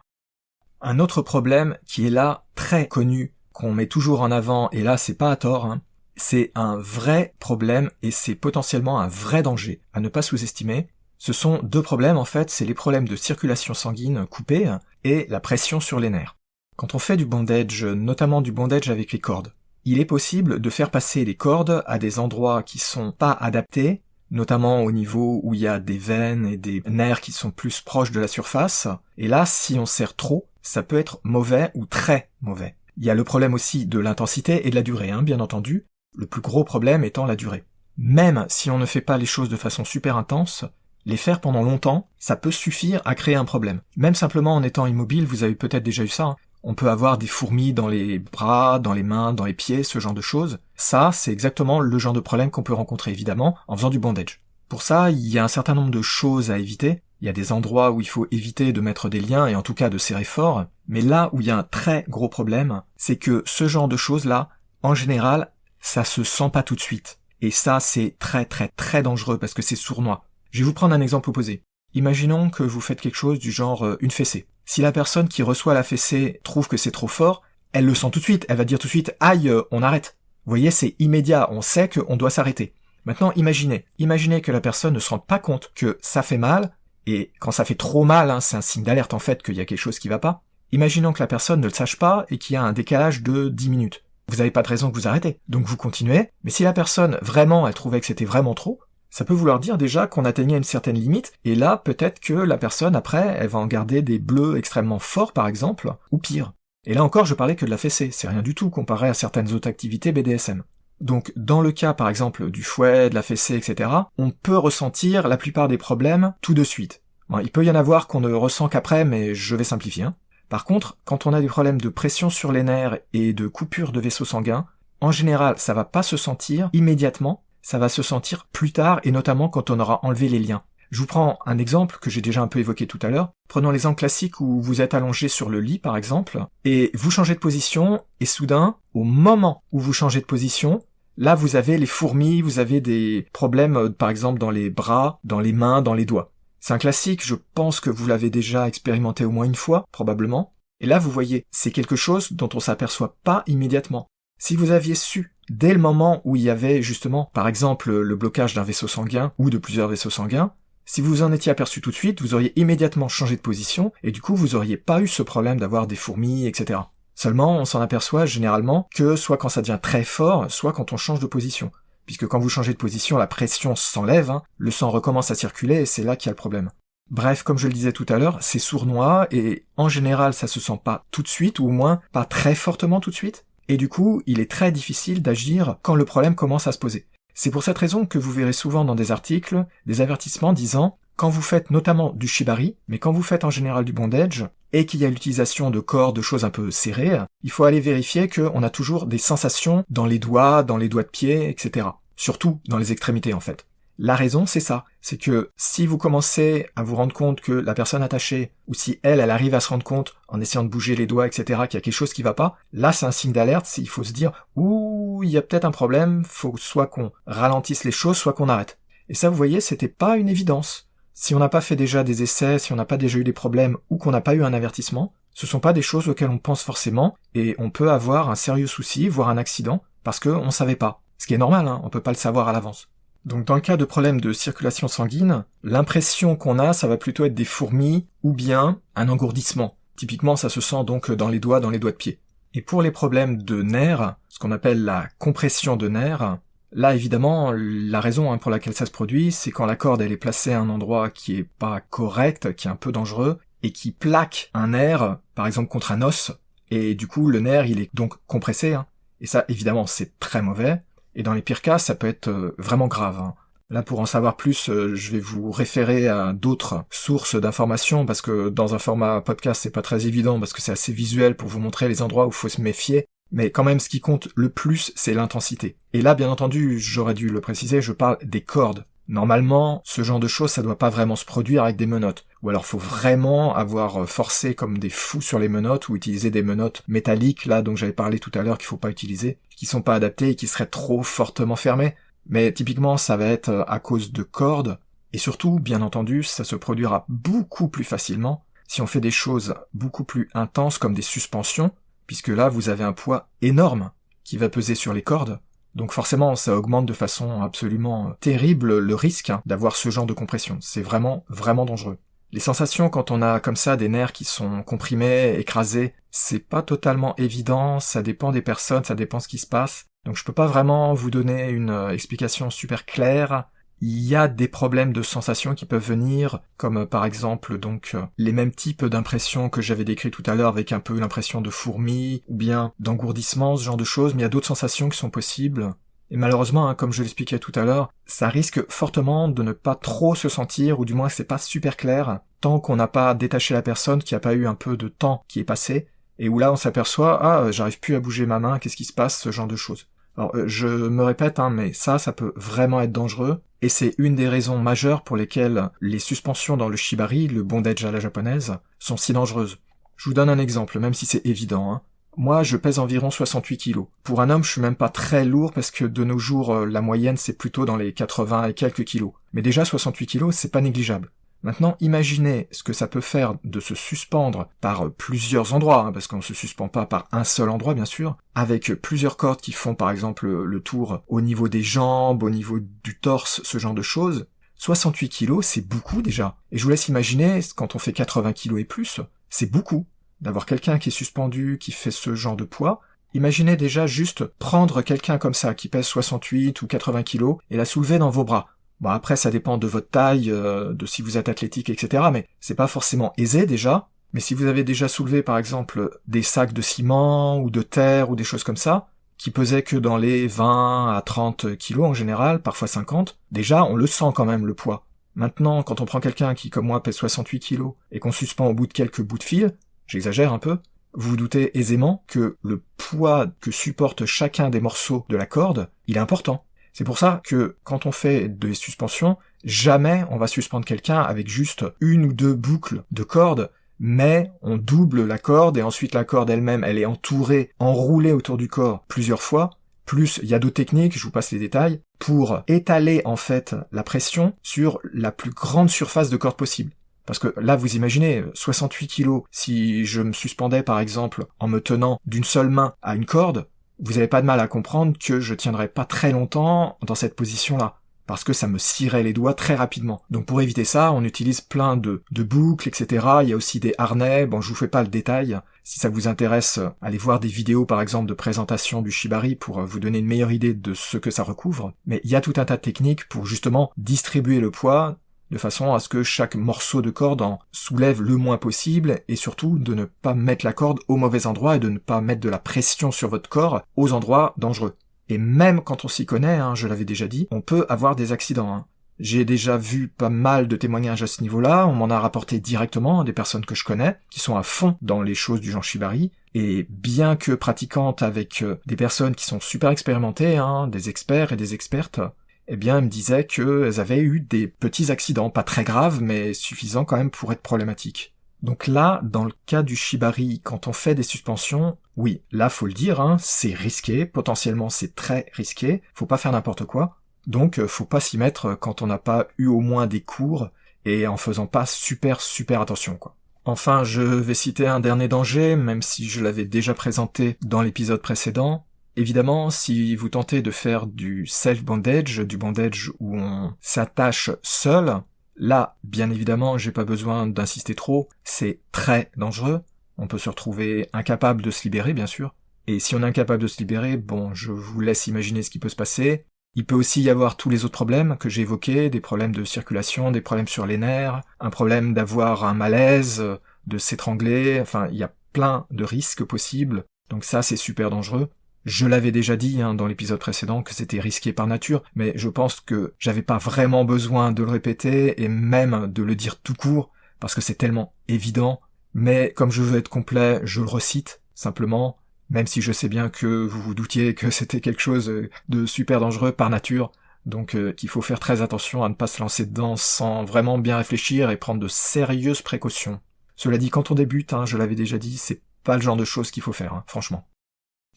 Speaker 2: Un autre problème qui est là, très connu, qu'on met toujours en avant, et là c'est pas à tort, c'est un vrai problème et c'est potentiellement un vrai danger à ne pas sous-estimer. Ce sont deux problèmes en fait, c'est les problèmes de circulation sanguine coupée et la pression sur les nerfs. Quand on fait du bondage, notamment du bondage avec les cordes, il est possible de faire passer les cordes à des endroits qui sont pas adaptés, notamment au niveau où il y a des veines et des nerfs qui sont plus proches de la surface, et là, si on serre trop, ça peut être mauvais ou très mauvais. Il y a le problème aussi de l'intensité et de la durée, bien entendu, le plus gros problème étant la durée. Même si on ne fait pas les choses de façon super intense, les faire pendant longtemps, ça peut suffire à créer un problème. Même simplement en étant immobile, vous avez peut-être déjà eu ça, on peut avoir des fourmis dans les bras, dans les mains, dans les pieds, ce genre de choses. Ça, c'est exactement le genre de problème qu'on peut rencontrer, évidemment, en faisant du bondage. Pour ça, il y a un certain nombre de choses à éviter. Il y a des endroits où il faut éviter de mettre des liens, et en tout cas de serrer fort. Mais là où il y a un très gros problème, c'est que ce genre de choses-là, en général, ça se sent pas tout de suite. Et ça, c'est très très très dangereux, parce que c'est sournois. Je vais vous prendre un exemple opposé. Imaginons que vous faites quelque chose du genre une fessée. Si la personne qui reçoit la fessée trouve que c'est trop fort, elle le sent tout de suite, elle va dire tout de suite « Aïe, on arrête ». Vous voyez, c'est immédiat, on sait qu'on doit s'arrêter. Maintenant, imaginez que la personne ne se rende pas compte que ça fait mal, et quand ça fait trop mal, c'est un signe d'alerte en fait qu'il y a quelque chose qui va pas. Imaginons que la personne ne le sache pas et qu'il y a un décalage de 10 minutes. Vous n'avez pas de raison que vous arrêtez, donc vous continuez, mais si la personne, vraiment, elle trouvait que c'était vraiment trop, ça peut vouloir dire déjà qu'on atteignait une certaine limite, et là, peut-être que la personne, après, elle va en garder des bleus extrêmement forts, par exemple, ou pire. Et là encore, je parlais que de la fessée, c'est rien du tout comparé à certaines autres activités BDSM. Donc, dans le cas, par exemple, du fouet, de la fessée, etc., on peut ressentir la plupart des problèmes tout de suite. Bon, il peut y en avoir qu'on ne ressent qu'après, mais je vais simplifier. Par contre, quand on a des problèmes de pression sur les nerfs et de coupure de vaisseaux sanguins, en général, ça va pas se sentir immédiatement, ça va se sentir plus tard, et notamment quand on aura enlevé les liens. Je vous prends un exemple que j'ai déjà un peu évoqué tout à l'heure. Prenons l'exemple classique où vous êtes allongé sur le lit, par exemple, et vous changez de position, et soudain, au moment où vous changez de position, là vous avez les fourmis, vous avez des problèmes, par exemple, dans les bras, dans les mains, dans les doigts. C'est un classique, je pense que vous l'avez déjà expérimenté au moins une fois, probablement. Et là, vous voyez, c'est quelque chose dont on s'aperçoit pas immédiatement. Si vous aviez su, dès le moment où il y avait justement, par exemple, le blocage d'un vaisseau sanguin ou de plusieurs vaisseaux sanguins, si vous en étiez aperçu tout de suite, vous auriez immédiatement changé de position et du coup vous auriez pas eu ce problème d'avoir des fourmis, etc. Seulement, on s'en aperçoit généralement que soit quand ça devient très fort, soit quand on change de position. Puisque quand vous changez de position, la pression s'enlève, le sang recommence à circuler et c'est là qu'il y a le problème. Bref, comme je le disais tout à l'heure, c'est sournois et en général ça se sent pas tout de suite, ou au moins pas très fortement tout de suite. Et du coup, il est très difficile d'agir quand le problème commence à se poser. C'est pour cette raison que vous verrez souvent dans des articles des avertissements disant « Quand vous faites notamment du shibari, mais quand vous faites en général du bondage, et qu'il y a l'utilisation de corps, de choses un peu serrées, il faut aller vérifier qu'on a toujours des sensations dans les doigts de pied, etc. Surtout dans les extrémités en fait. » La raison, c'est ça. C'est que si vous commencez à vous rendre compte que la personne attachée, ou si elle arrive à se rendre compte, en essayant de bouger les doigts, etc., qu'il y a quelque chose qui va pas, là c'est un signe d'alerte, il faut se dire « Ouh, il y a peut-être un problème, faut soit qu'on ralentisse les choses, soit qu'on arrête. » Et ça, vous voyez, c'était pas une évidence. Si on n'a pas fait déjà des essais, si on n'a pas déjà eu des problèmes, ou qu'on n'a pas eu un avertissement, ce sont pas des choses auxquelles on pense forcément, et on peut avoir un sérieux souci, voire un accident, parce qu'on savait pas. Ce qui est normal, on peut pas le savoir à l'avance. Donc dans le cas de problèmes de circulation sanguine, l'impression qu'on a, ça va plutôt être des fourmis ou bien un engourdissement. Typiquement, ça se sent donc dans les doigts de pied. Et pour les problèmes de nerfs, ce qu'on appelle la compression de nerfs, là évidemment, la raison pour laquelle ça se produit, c'est quand la corde elle est placée à un endroit qui est pas correct, qui est un peu dangereux, et qui plaque un nerf, par exemple contre un os, et du coup le nerf il est donc compressé, hein. Et ça évidemment c'est très mauvais, et dans les pires cas ça peut être vraiment grave, hein. Là, pour en savoir plus, je vais vous référer à d'autres sources d'informations, parce que dans un format podcast, c'est pas très évident, parce que c'est assez visuel pour vous montrer les endroits où il faut se méfier. Mais quand même, ce qui compte le plus, c'est l'intensité. Et là, bien entendu, j'aurais dû le préciser, je parle des cordes. Normalement, ce genre de choses, ça doit pas vraiment se produire avec des menottes. Ou alors, faut vraiment avoir forcé comme des fous sur les menottes, ou utiliser des menottes métalliques, là, dont j'avais parlé tout à l'heure, qu'il faut pas utiliser, qui sont pas adaptées et qui seraient trop fortement fermées. Mais typiquement, ça va être à cause de cordes, et surtout, bien entendu, ça se produira beaucoup plus facilement si on fait des choses beaucoup plus intenses comme des suspensions, puisque là, vous avez un poids énorme qui va peser sur les cordes, donc forcément, ça augmente de façon absolument terrible le risque d'avoir ce genre de compression. C'est vraiment, vraiment dangereux. Les sensations quand on a comme ça des nerfs qui sont comprimés, écrasés, c'est pas totalement évident, ça dépend des personnes, ça dépend ce qui se passe. Donc je peux pas vraiment vous donner une explication super claire. Il y a des problèmes de sensations qui peuvent venir, comme par exemple donc les mêmes types d'impressions que j'avais décrits tout à l'heure avec un peu l'impression de fourmi, ou bien d'engourdissement, ce genre de choses, mais il y a d'autres sensations qui sont possibles. Et malheureusement, comme je l'expliquais tout à l'heure, ça risque fortement de ne pas trop se sentir, ou du moins c'est pas super clair, tant qu'on n'a pas détaché la personne, qu'il n'y a pas eu un peu de temps qui est passé, et où là on s'aperçoit, j'arrive plus à bouger ma main, qu'est-ce qui se passe, ce genre de choses. Alors, je me répète, mais ça peut vraiment être dangereux, et c'est une des raisons majeures pour lesquelles les suspensions dans le shibari, le bondage à la japonaise, sont si dangereuses. Je vous donne un exemple, même si c'est évident, Moi, je pèse environ 68 kilos. Pour un homme, je suis même pas très lourd parce que de nos jours, la moyenne, c'est plutôt dans les 80 et quelques kilos. Mais déjà, 68 kilos, c'est pas négligeable. Maintenant, imaginez ce que ça peut faire de se suspendre par plusieurs endroits, parce qu'on se suspend pas par un seul endroit, bien sûr, avec plusieurs cordes qui font, par exemple, le tour au niveau des jambes, au niveau du torse, ce genre de choses. 68 kilos, c'est beaucoup déjà. Et je vous laisse imaginer, quand on fait 80 kilos et plus, c'est beaucoup. D'avoir quelqu'un qui est suspendu, qui fait ce genre de poids, imaginez déjà juste prendre quelqu'un comme ça, qui pèse 68 ou 80 kilos, et la soulever dans vos bras. Bon, après, ça dépend de votre taille, de si vous êtes athlétique, etc., mais c'est pas forcément aisé déjà. Mais si vous avez déjà soulevé, par exemple, des sacs de ciment, ou de terre, ou des choses comme ça, qui pesaient que dans les 20 à 30 kilos en général, parfois 50, déjà, on le sent quand même, le poids. Maintenant, quand on prend quelqu'un qui, comme moi, pèse 68 kilos, et qu'on suspend au bout de quelques bouts de fil, j'exagère un peu, vous vous doutez aisément que le poids que supporte chacun des morceaux de la corde, il est important. C'est pour ça que, quand on fait des suspensions, jamais on va suspendre quelqu'un avec juste une ou deux boucles de corde, mais on double la corde, et ensuite la corde elle-même, elle est entourée, enroulée autour du corps plusieurs fois, plus il y a d'autres techniques, je vous passe les détails, pour étaler en fait la pression sur la plus grande surface de corde possible. Parce que là, vous imaginez, 68 kilos, si je me suspendais par exemple en me tenant d'une seule main à une corde, vous n'avez pas de mal à comprendre que je tiendrais pas très longtemps dans cette position-là, parce que ça me scierait les doigts très rapidement. Donc pour éviter ça, on utilise plein de boucles, etc. Il y a aussi des harnais, bon je vous fais pas le détail. Si ça vous intéresse, allez voir des vidéos par exemple de présentation du shibari pour vous donner une meilleure idée de ce que ça recouvre. Mais il y a tout un tas de techniques pour justement distribuer le poids, de façon à ce que chaque morceau de corde en soulève le moins possible, et surtout de ne pas mettre la corde au mauvais endroit et de ne pas mettre de la pression sur votre corps aux endroits dangereux. Et même quand on s'y connaît, je l'avais déjà dit, on peut avoir des accidents. J'ai déjà vu pas mal de témoignages à ce niveau-là, on m'en a rapporté directement, des personnes que je connais, qui sont à fond dans les choses du genre shibari, et bien que pratiquantes avec des personnes qui sont super expérimentées, des experts et des expertes, eh bien, elles me disaient qu'elles avaient eu des petits accidents, pas très graves, mais suffisants quand même pour être problématiques. Donc là, dans le cas du shibari, quand on fait des suspensions, oui, là, faut le dire, c'est risqué, potentiellement c'est très risqué, faut pas faire n'importe quoi, donc faut pas s'y mettre quand on n'a pas eu au moins des cours, et en faisant pas super attention, quoi. Enfin, je vais citer un dernier danger, même si je l'avais déjà présenté dans l'épisode précédent. Évidemment, si vous tentez de faire du self-bondage, du bondage où on s'attache seul, là, bien évidemment, j'ai pas besoin d'insister trop, c'est très dangereux. On peut se retrouver incapable de se libérer, bien sûr. Et si on est incapable de se libérer, bon, je vous laisse imaginer ce qui peut se passer. Il peut aussi y avoir tous les autres problèmes que j'ai évoqués, des problèmes de circulation, des problèmes sur les nerfs, un problème d'avoir un malaise, de s'étrangler, enfin, il y a plein de risques possibles, donc ça c'est super dangereux. Je l'avais déjà dit dans l'épisode précédent que c'était risqué par nature, mais je pense que j'avais pas vraiment besoin de le répéter et même de le dire tout court, parce que c'est tellement évident. Mais comme je veux être complet, je le recite, simplement, même si je sais bien que vous vous doutiez que c'était quelque chose de super dangereux par nature, donc qu'il faut faire très attention à ne pas se lancer dedans sans vraiment bien réfléchir et prendre de sérieuses précautions. Cela dit, quand on débute, je l'avais déjà dit, c'est pas le genre de choses qu'il faut faire, franchement.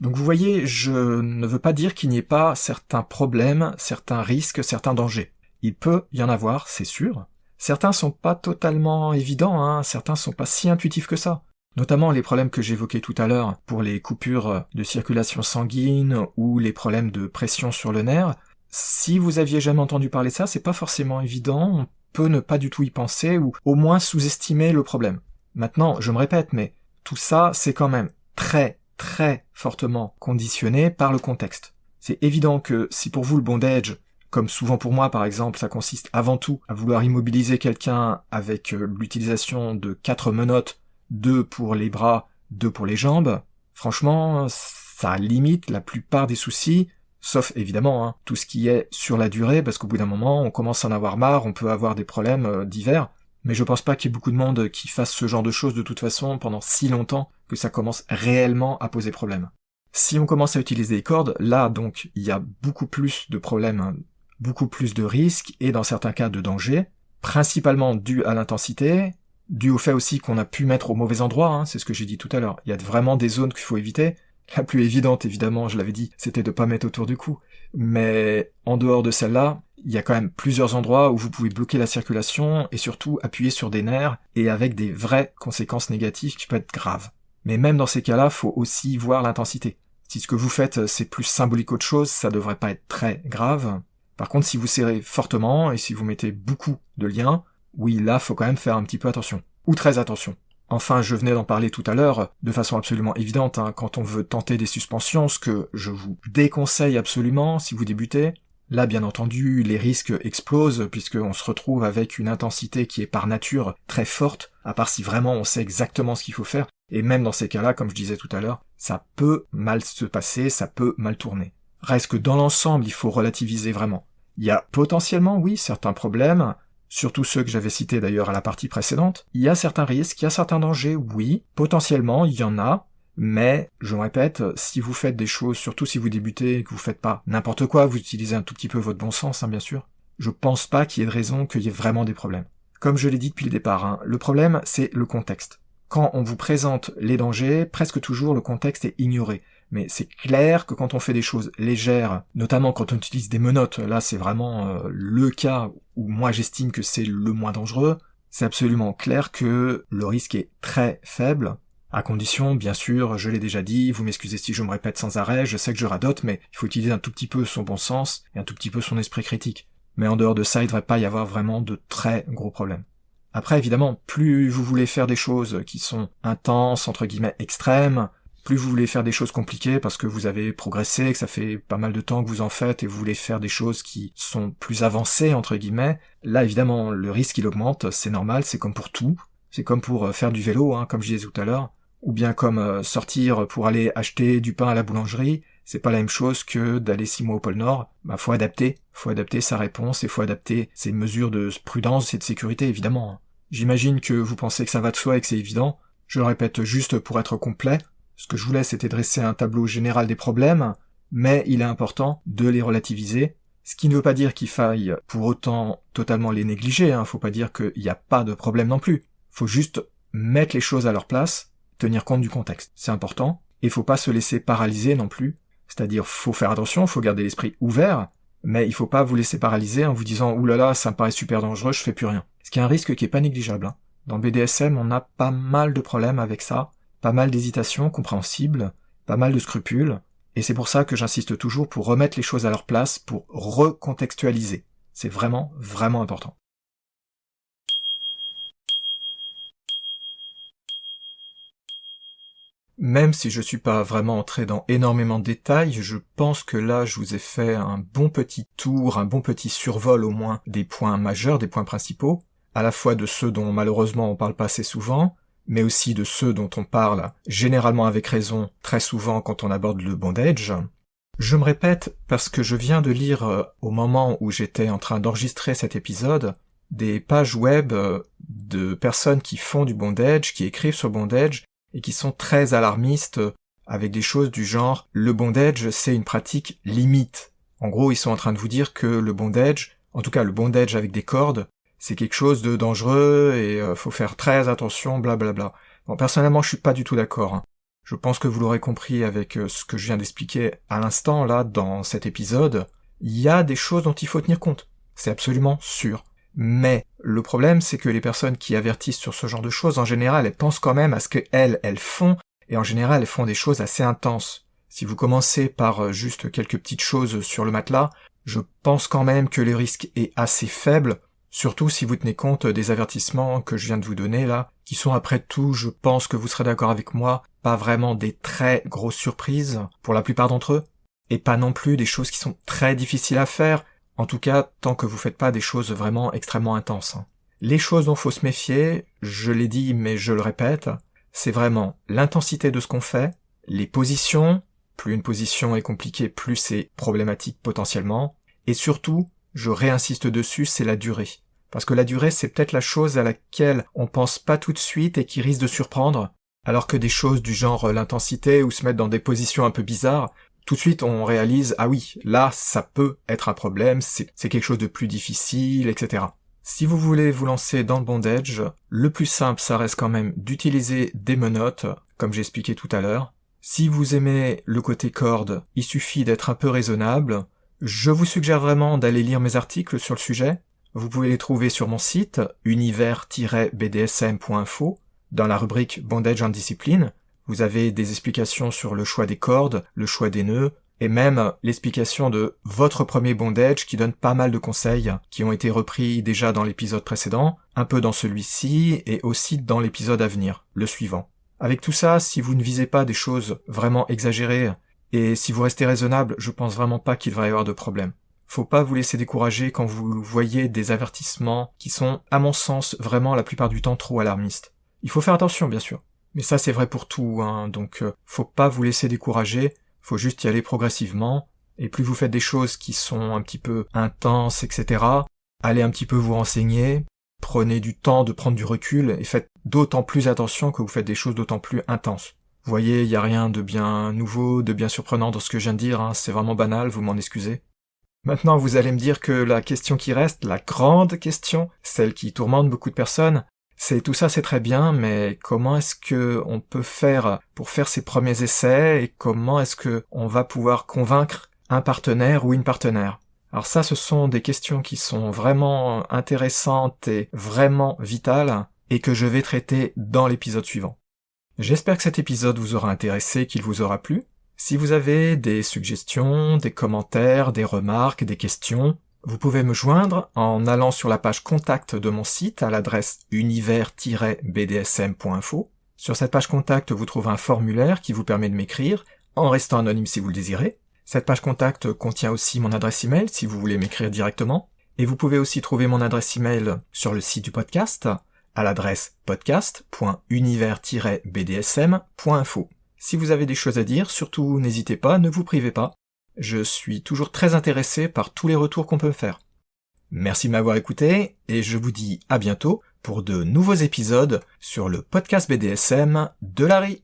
Speaker 2: Donc vous voyez, je ne veux pas dire qu'il n'y ait pas certains problèmes, certains risques, certains dangers. Il peut y en avoir, c'est sûr. Certains sont pas totalement évidents, certains sont pas si intuitifs que ça. Notamment les problèmes que j'évoquais tout à l'heure pour les coupures de circulation sanguine ou les problèmes de pression sur le nerf. Si vous aviez jamais entendu parler de ça, c'est pas forcément évident, on peut ne pas du tout y penser ou au moins sous-estimer le problème. Maintenant, je me répète, mais tout ça, c'est quand même très fortement conditionné par le contexte. C'est évident que si pour vous le bondage, comme souvent pour moi par exemple, ça consiste avant tout à vouloir immobiliser quelqu'un avec l'utilisation de 4 menottes, 2 pour les bras, 2 pour les jambes, franchement, ça limite la plupart des soucis, sauf évidemment tout ce qui est sur la durée, parce qu'au bout d'un moment, on commence à en avoir marre, on peut avoir des problèmes divers, mais je pense pas qu'il y ait beaucoup de monde qui fasse ce genre de choses de toute façon pendant si longtemps que ça commence réellement à poser problème. Si on commence à utiliser les cordes, là donc il y a beaucoup plus de problèmes, beaucoup plus de risques et dans certains cas de danger, principalement dû à l'intensité, dû au fait aussi qu'on a pu mettre au mauvais endroit, c'est ce que j'ai dit tout à l'heure. Il y a vraiment des zones qu'il faut éviter. La plus évidente, évidemment, je l'avais dit, c'était de pas mettre autour du cou. Mais en dehors de celle-là, il y a quand même plusieurs endroits où vous pouvez bloquer la circulation et surtout appuyer sur des nerfs et avec des vraies conséquences négatives qui peuvent être graves. Mais même dans ces cas-là, faut aussi voir l'intensité. Si ce que vous faites, c'est plus symbolique qu'autre chose, ça devrait pas être très grave. Par contre, si vous serrez fortement et si vous mettez beaucoup de liens, oui, là, faut quand même faire un petit peu attention. Ou très attention. Enfin, je venais d'en parler tout à l'heure, de façon absolument évidente, quand on veut tenter des suspensions, ce que je vous déconseille absolument si vous débutez. Là, bien entendu, les risques explosent, puisqu'on se retrouve avec une intensité qui est par nature très forte, à part si vraiment on sait exactement ce qu'il faut faire, et même dans ces cas-là, comme je disais tout à l'heure, ça peut mal se passer, ça peut mal tourner. Reste que dans l'ensemble, il faut relativiser vraiment. Il y a potentiellement, oui, certains problèmes, surtout ceux que j'avais cités d'ailleurs à la partie précédente. Il y a certains risques, il y a certains dangers, oui, potentiellement, il y en a, mais, je me répète, si vous faites des choses, surtout si vous débutez, que vous faites pas n'importe quoi, vous utilisez un tout petit peu votre bon sens, bien sûr, je pense pas qu'il y ait de raison qu'il y ait vraiment des problèmes. Comme je l'ai dit depuis le départ, le problème, c'est le contexte. Quand on vous présente les dangers, presque toujours le contexte est ignoré. Mais c'est clair que quand on fait des choses légères, notamment quand on utilise des menottes, là c'est vraiment le cas où moi j'estime que c'est le moins dangereux, c'est absolument clair que le risque est très faible, à condition, bien sûr, je l'ai déjà dit, vous m'excusez si je me répète sans arrêt, je sais que je radote, mais il faut utiliser un tout petit peu son bon sens et un tout petit peu son esprit critique. Mais en dehors de ça, il ne devrait pas y avoir vraiment de très gros problèmes. Après, évidemment, plus vous voulez faire des choses qui sont intenses, entre guillemets extrêmes, plus vous voulez faire des choses compliquées parce que vous avez progressé, que ça fait pas mal de temps que vous en faites et vous voulez faire des choses qui sont plus avancées, entre guillemets, là, évidemment, le risque, il augmente, c'est normal, c'est comme pour tout. C'est comme pour faire du vélo, comme je disais tout à l'heure, ou bien comme sortir pour aller acheter du pain à la boulangerie, c'est pas la même chose que d'aller 6 mois au pôle Nord. Faut adapter sa réponse et faut adapter ses mesures de prudence et de sécurité, évidemment. J'imagine que vous pensez que ça va de soi et que c'est évident. Je le répète juste pour être complet. Ce que je voulais, c'était dresser un tableau général des problèmes, mais il est important de les relativiser, ce qui ne veut pas dire qu'il faille pour autant totalement les négliger, faut pas dire qu'il n'y a pas de problème non plus. Faut juste mettre les choses à leur place, tenir compte du contexte. C'est important, et faut pas se laisser paralyser non plus, c'est-à-dire faut faire attention, faut garder l'esprit ouvert, mais il faut pas vous laisser paralyser en vous disant « Ouh là là, ça me paraît super dangereux, je fais plus rien ». Ce qui est un risque qui est pas négligeable. Dans le BDSM, on a pas mal de problèmes avec ça, pas mal d'hésitations compréhensibles, pas mal de scrupules, et c'est pour ça que j'insiste toujours pour remettre les choses à leur place, pour recontextualiser. C'est vraiment, vraiment important. Même si je suis pas vraiment entré dans énormément de détails, je pense que là je vous ai fait un bon petit tour, un bon petit survol au moins des points majeurs, des points principaux, à la fois de ceux dont malheureusement on parle pas assez souvent, mais aussi de ceux dont on parle, généralement avec raison, très souvent quand on aborde le bondage. Je me répète parce que je viens de lire, au moment où j'étais en train d'enregistrer cet épisode, des pages web de personnes qui font du bondage, qui écrivent sur bondage, et qui sont très alarmistes, avec des choses du genre « le bondage, c'est une pratique limite ». En gros, ils sont en train de vous dire que le bondage, en tout cas le bondage avec des cordes, c'est quelque chose de dangereux et faut faire très attention, blablabla. Bon, personnellement, je suis pas du tout d'accord, hein. Je pense que vous l'aurez compris avec ce que je viens d'expliquer à l'instant, là, dans cet épisode. Il y a des choses dont il faut tenir compte. C'est absolument sûr. Mais le problème, c'est que les personnes qui avertissent sur ce genre de choses, en général, elles pensent quand même à ce qu'elles font, et en général, elles font des choses assez intenses. Si vous commencez par juste quelques petites choses sur le matelas, je pense quand même que le risque est assez faible, surtout si vous tenez compte des avertissements que je viens de vous donner là, qui sont après tout, je pense que vous serez d'accord avec moi, pas vraiment des très grosses surprises pour la plupart d'entre eux, et pas non plus des choses qui sont très difficiles à faire, en tout cas tant que vous faites pas des choses vraiment extrêmement intenses. Les choses dont faut se méfier, je l'ai dit mais je le répète, c'est vraiment l'intensité de ce qu'on fait, les positions, plus une position est compliquée, plus c'est problématique potentiellement, et surtout, je réinsiste dessus, c'est la durée. Parce que la durée, c'est peut-être la chose à laquelle on pense pas tout de suite et qui risque de surprendre, alors que des choses du genre l'intensité ou se mettre dans des positions un peu bizarres, tout de suite on réalise, ah oui, là ça peut être un problème, c'est quelque chose de plus difficile, etc. Si vous voulez vous lancer dans le bondage, le plus simple ça reste quand même d'utiliser des menottes, comme j'ai expliqué tout à l'heure. Si vous aimez le côté corde, il suffit d'être un peu raisonnable. Je vous suggère vraiment d'aller lire mes articles sur le sujet. Vous pouvez les trouver sur mon site, univers-bdsm.info, dans la rubrique Bondage and Discipline. Vous avez des explications sur le choix des cordes, le choix des nœuds, et même l'explication de votre premier bondage qui donne pas mal de conseils, qui ont été repris déjà dans l'épisode précédent, un peu dans celui-ci, et aussi dans l'épisode à venir, le suivant. Avec tout ça, si vous ne visez pas des choses vraiment exagérées, et si vous restez raisonnable, je pense vraiment pas qu'il va y avoir de problème. Faut pas vous laisser décourager quand vous voyez des avertissements qui sont, à mon sens, vraiment la plupart du temps trop alarmistes. Il faut faire attention, bien sûr. Mais ça, c'est vrai pour tout, hein, donc faut pas vous laisser décourager, faut juste y aller progressivement, et plus vous faites des choses qui sont un petit peu intenses, etc., allez un petit peu vous renseigner, prenez du temps de prendre du recul, et faites d'autant plus attention que vous faites des choses d'autant plus intenses. Vous voyez, il y a rien de bien nouveau, de bien surprenant dans ce que je viens de dire, hein, c'est vraiment banal, vous m'en excusez. Maintenant, vous allez me dire que la question qui reste, la grande question, celle qui tourmente beaucoup de personnes, c'est tout ça c'est très bien, mais comment est-ce que on peut faire pour faire ses premiers essais et comment est-ce que on va pouvoir convaincre un partenaire ou une partenaire? Alors ça, ce sont des questions qui sont vraiment intéressantes et vraiment vitales et que je vais traiter dans l'épisode suivant. J'espère que cet épisode vous aura intéressé, qu'il vous aura plu. Si vous avez des suggestions, des commentaires, des remarques, des questions, vous pouvez me joindre en allant sur la page contact de mon site à l'adresse univers-bdsm.info. Sur cette page contact, vous trouvez un formulaire qui vous permet de m'écrire, en restant anonyme si vous le désirez. Cette page contact contient aussi mon adresse email si vous voulez m'écrire directement. Et vous pouvez aussi trouver mon adresse email sur le site du podcast, à l'adresse podcast.univers-bdsm.info. Si vous avez des choses à dire, surtout n'hésitez pas, ne vous privez pas. Je suis toujours très intéressé par tous les retours qu'on peut me faire. Merci de m'avoir écouté, et je vous dis à bientôt pour de nouveaux épisodes sur le podcast BDSM de Larry.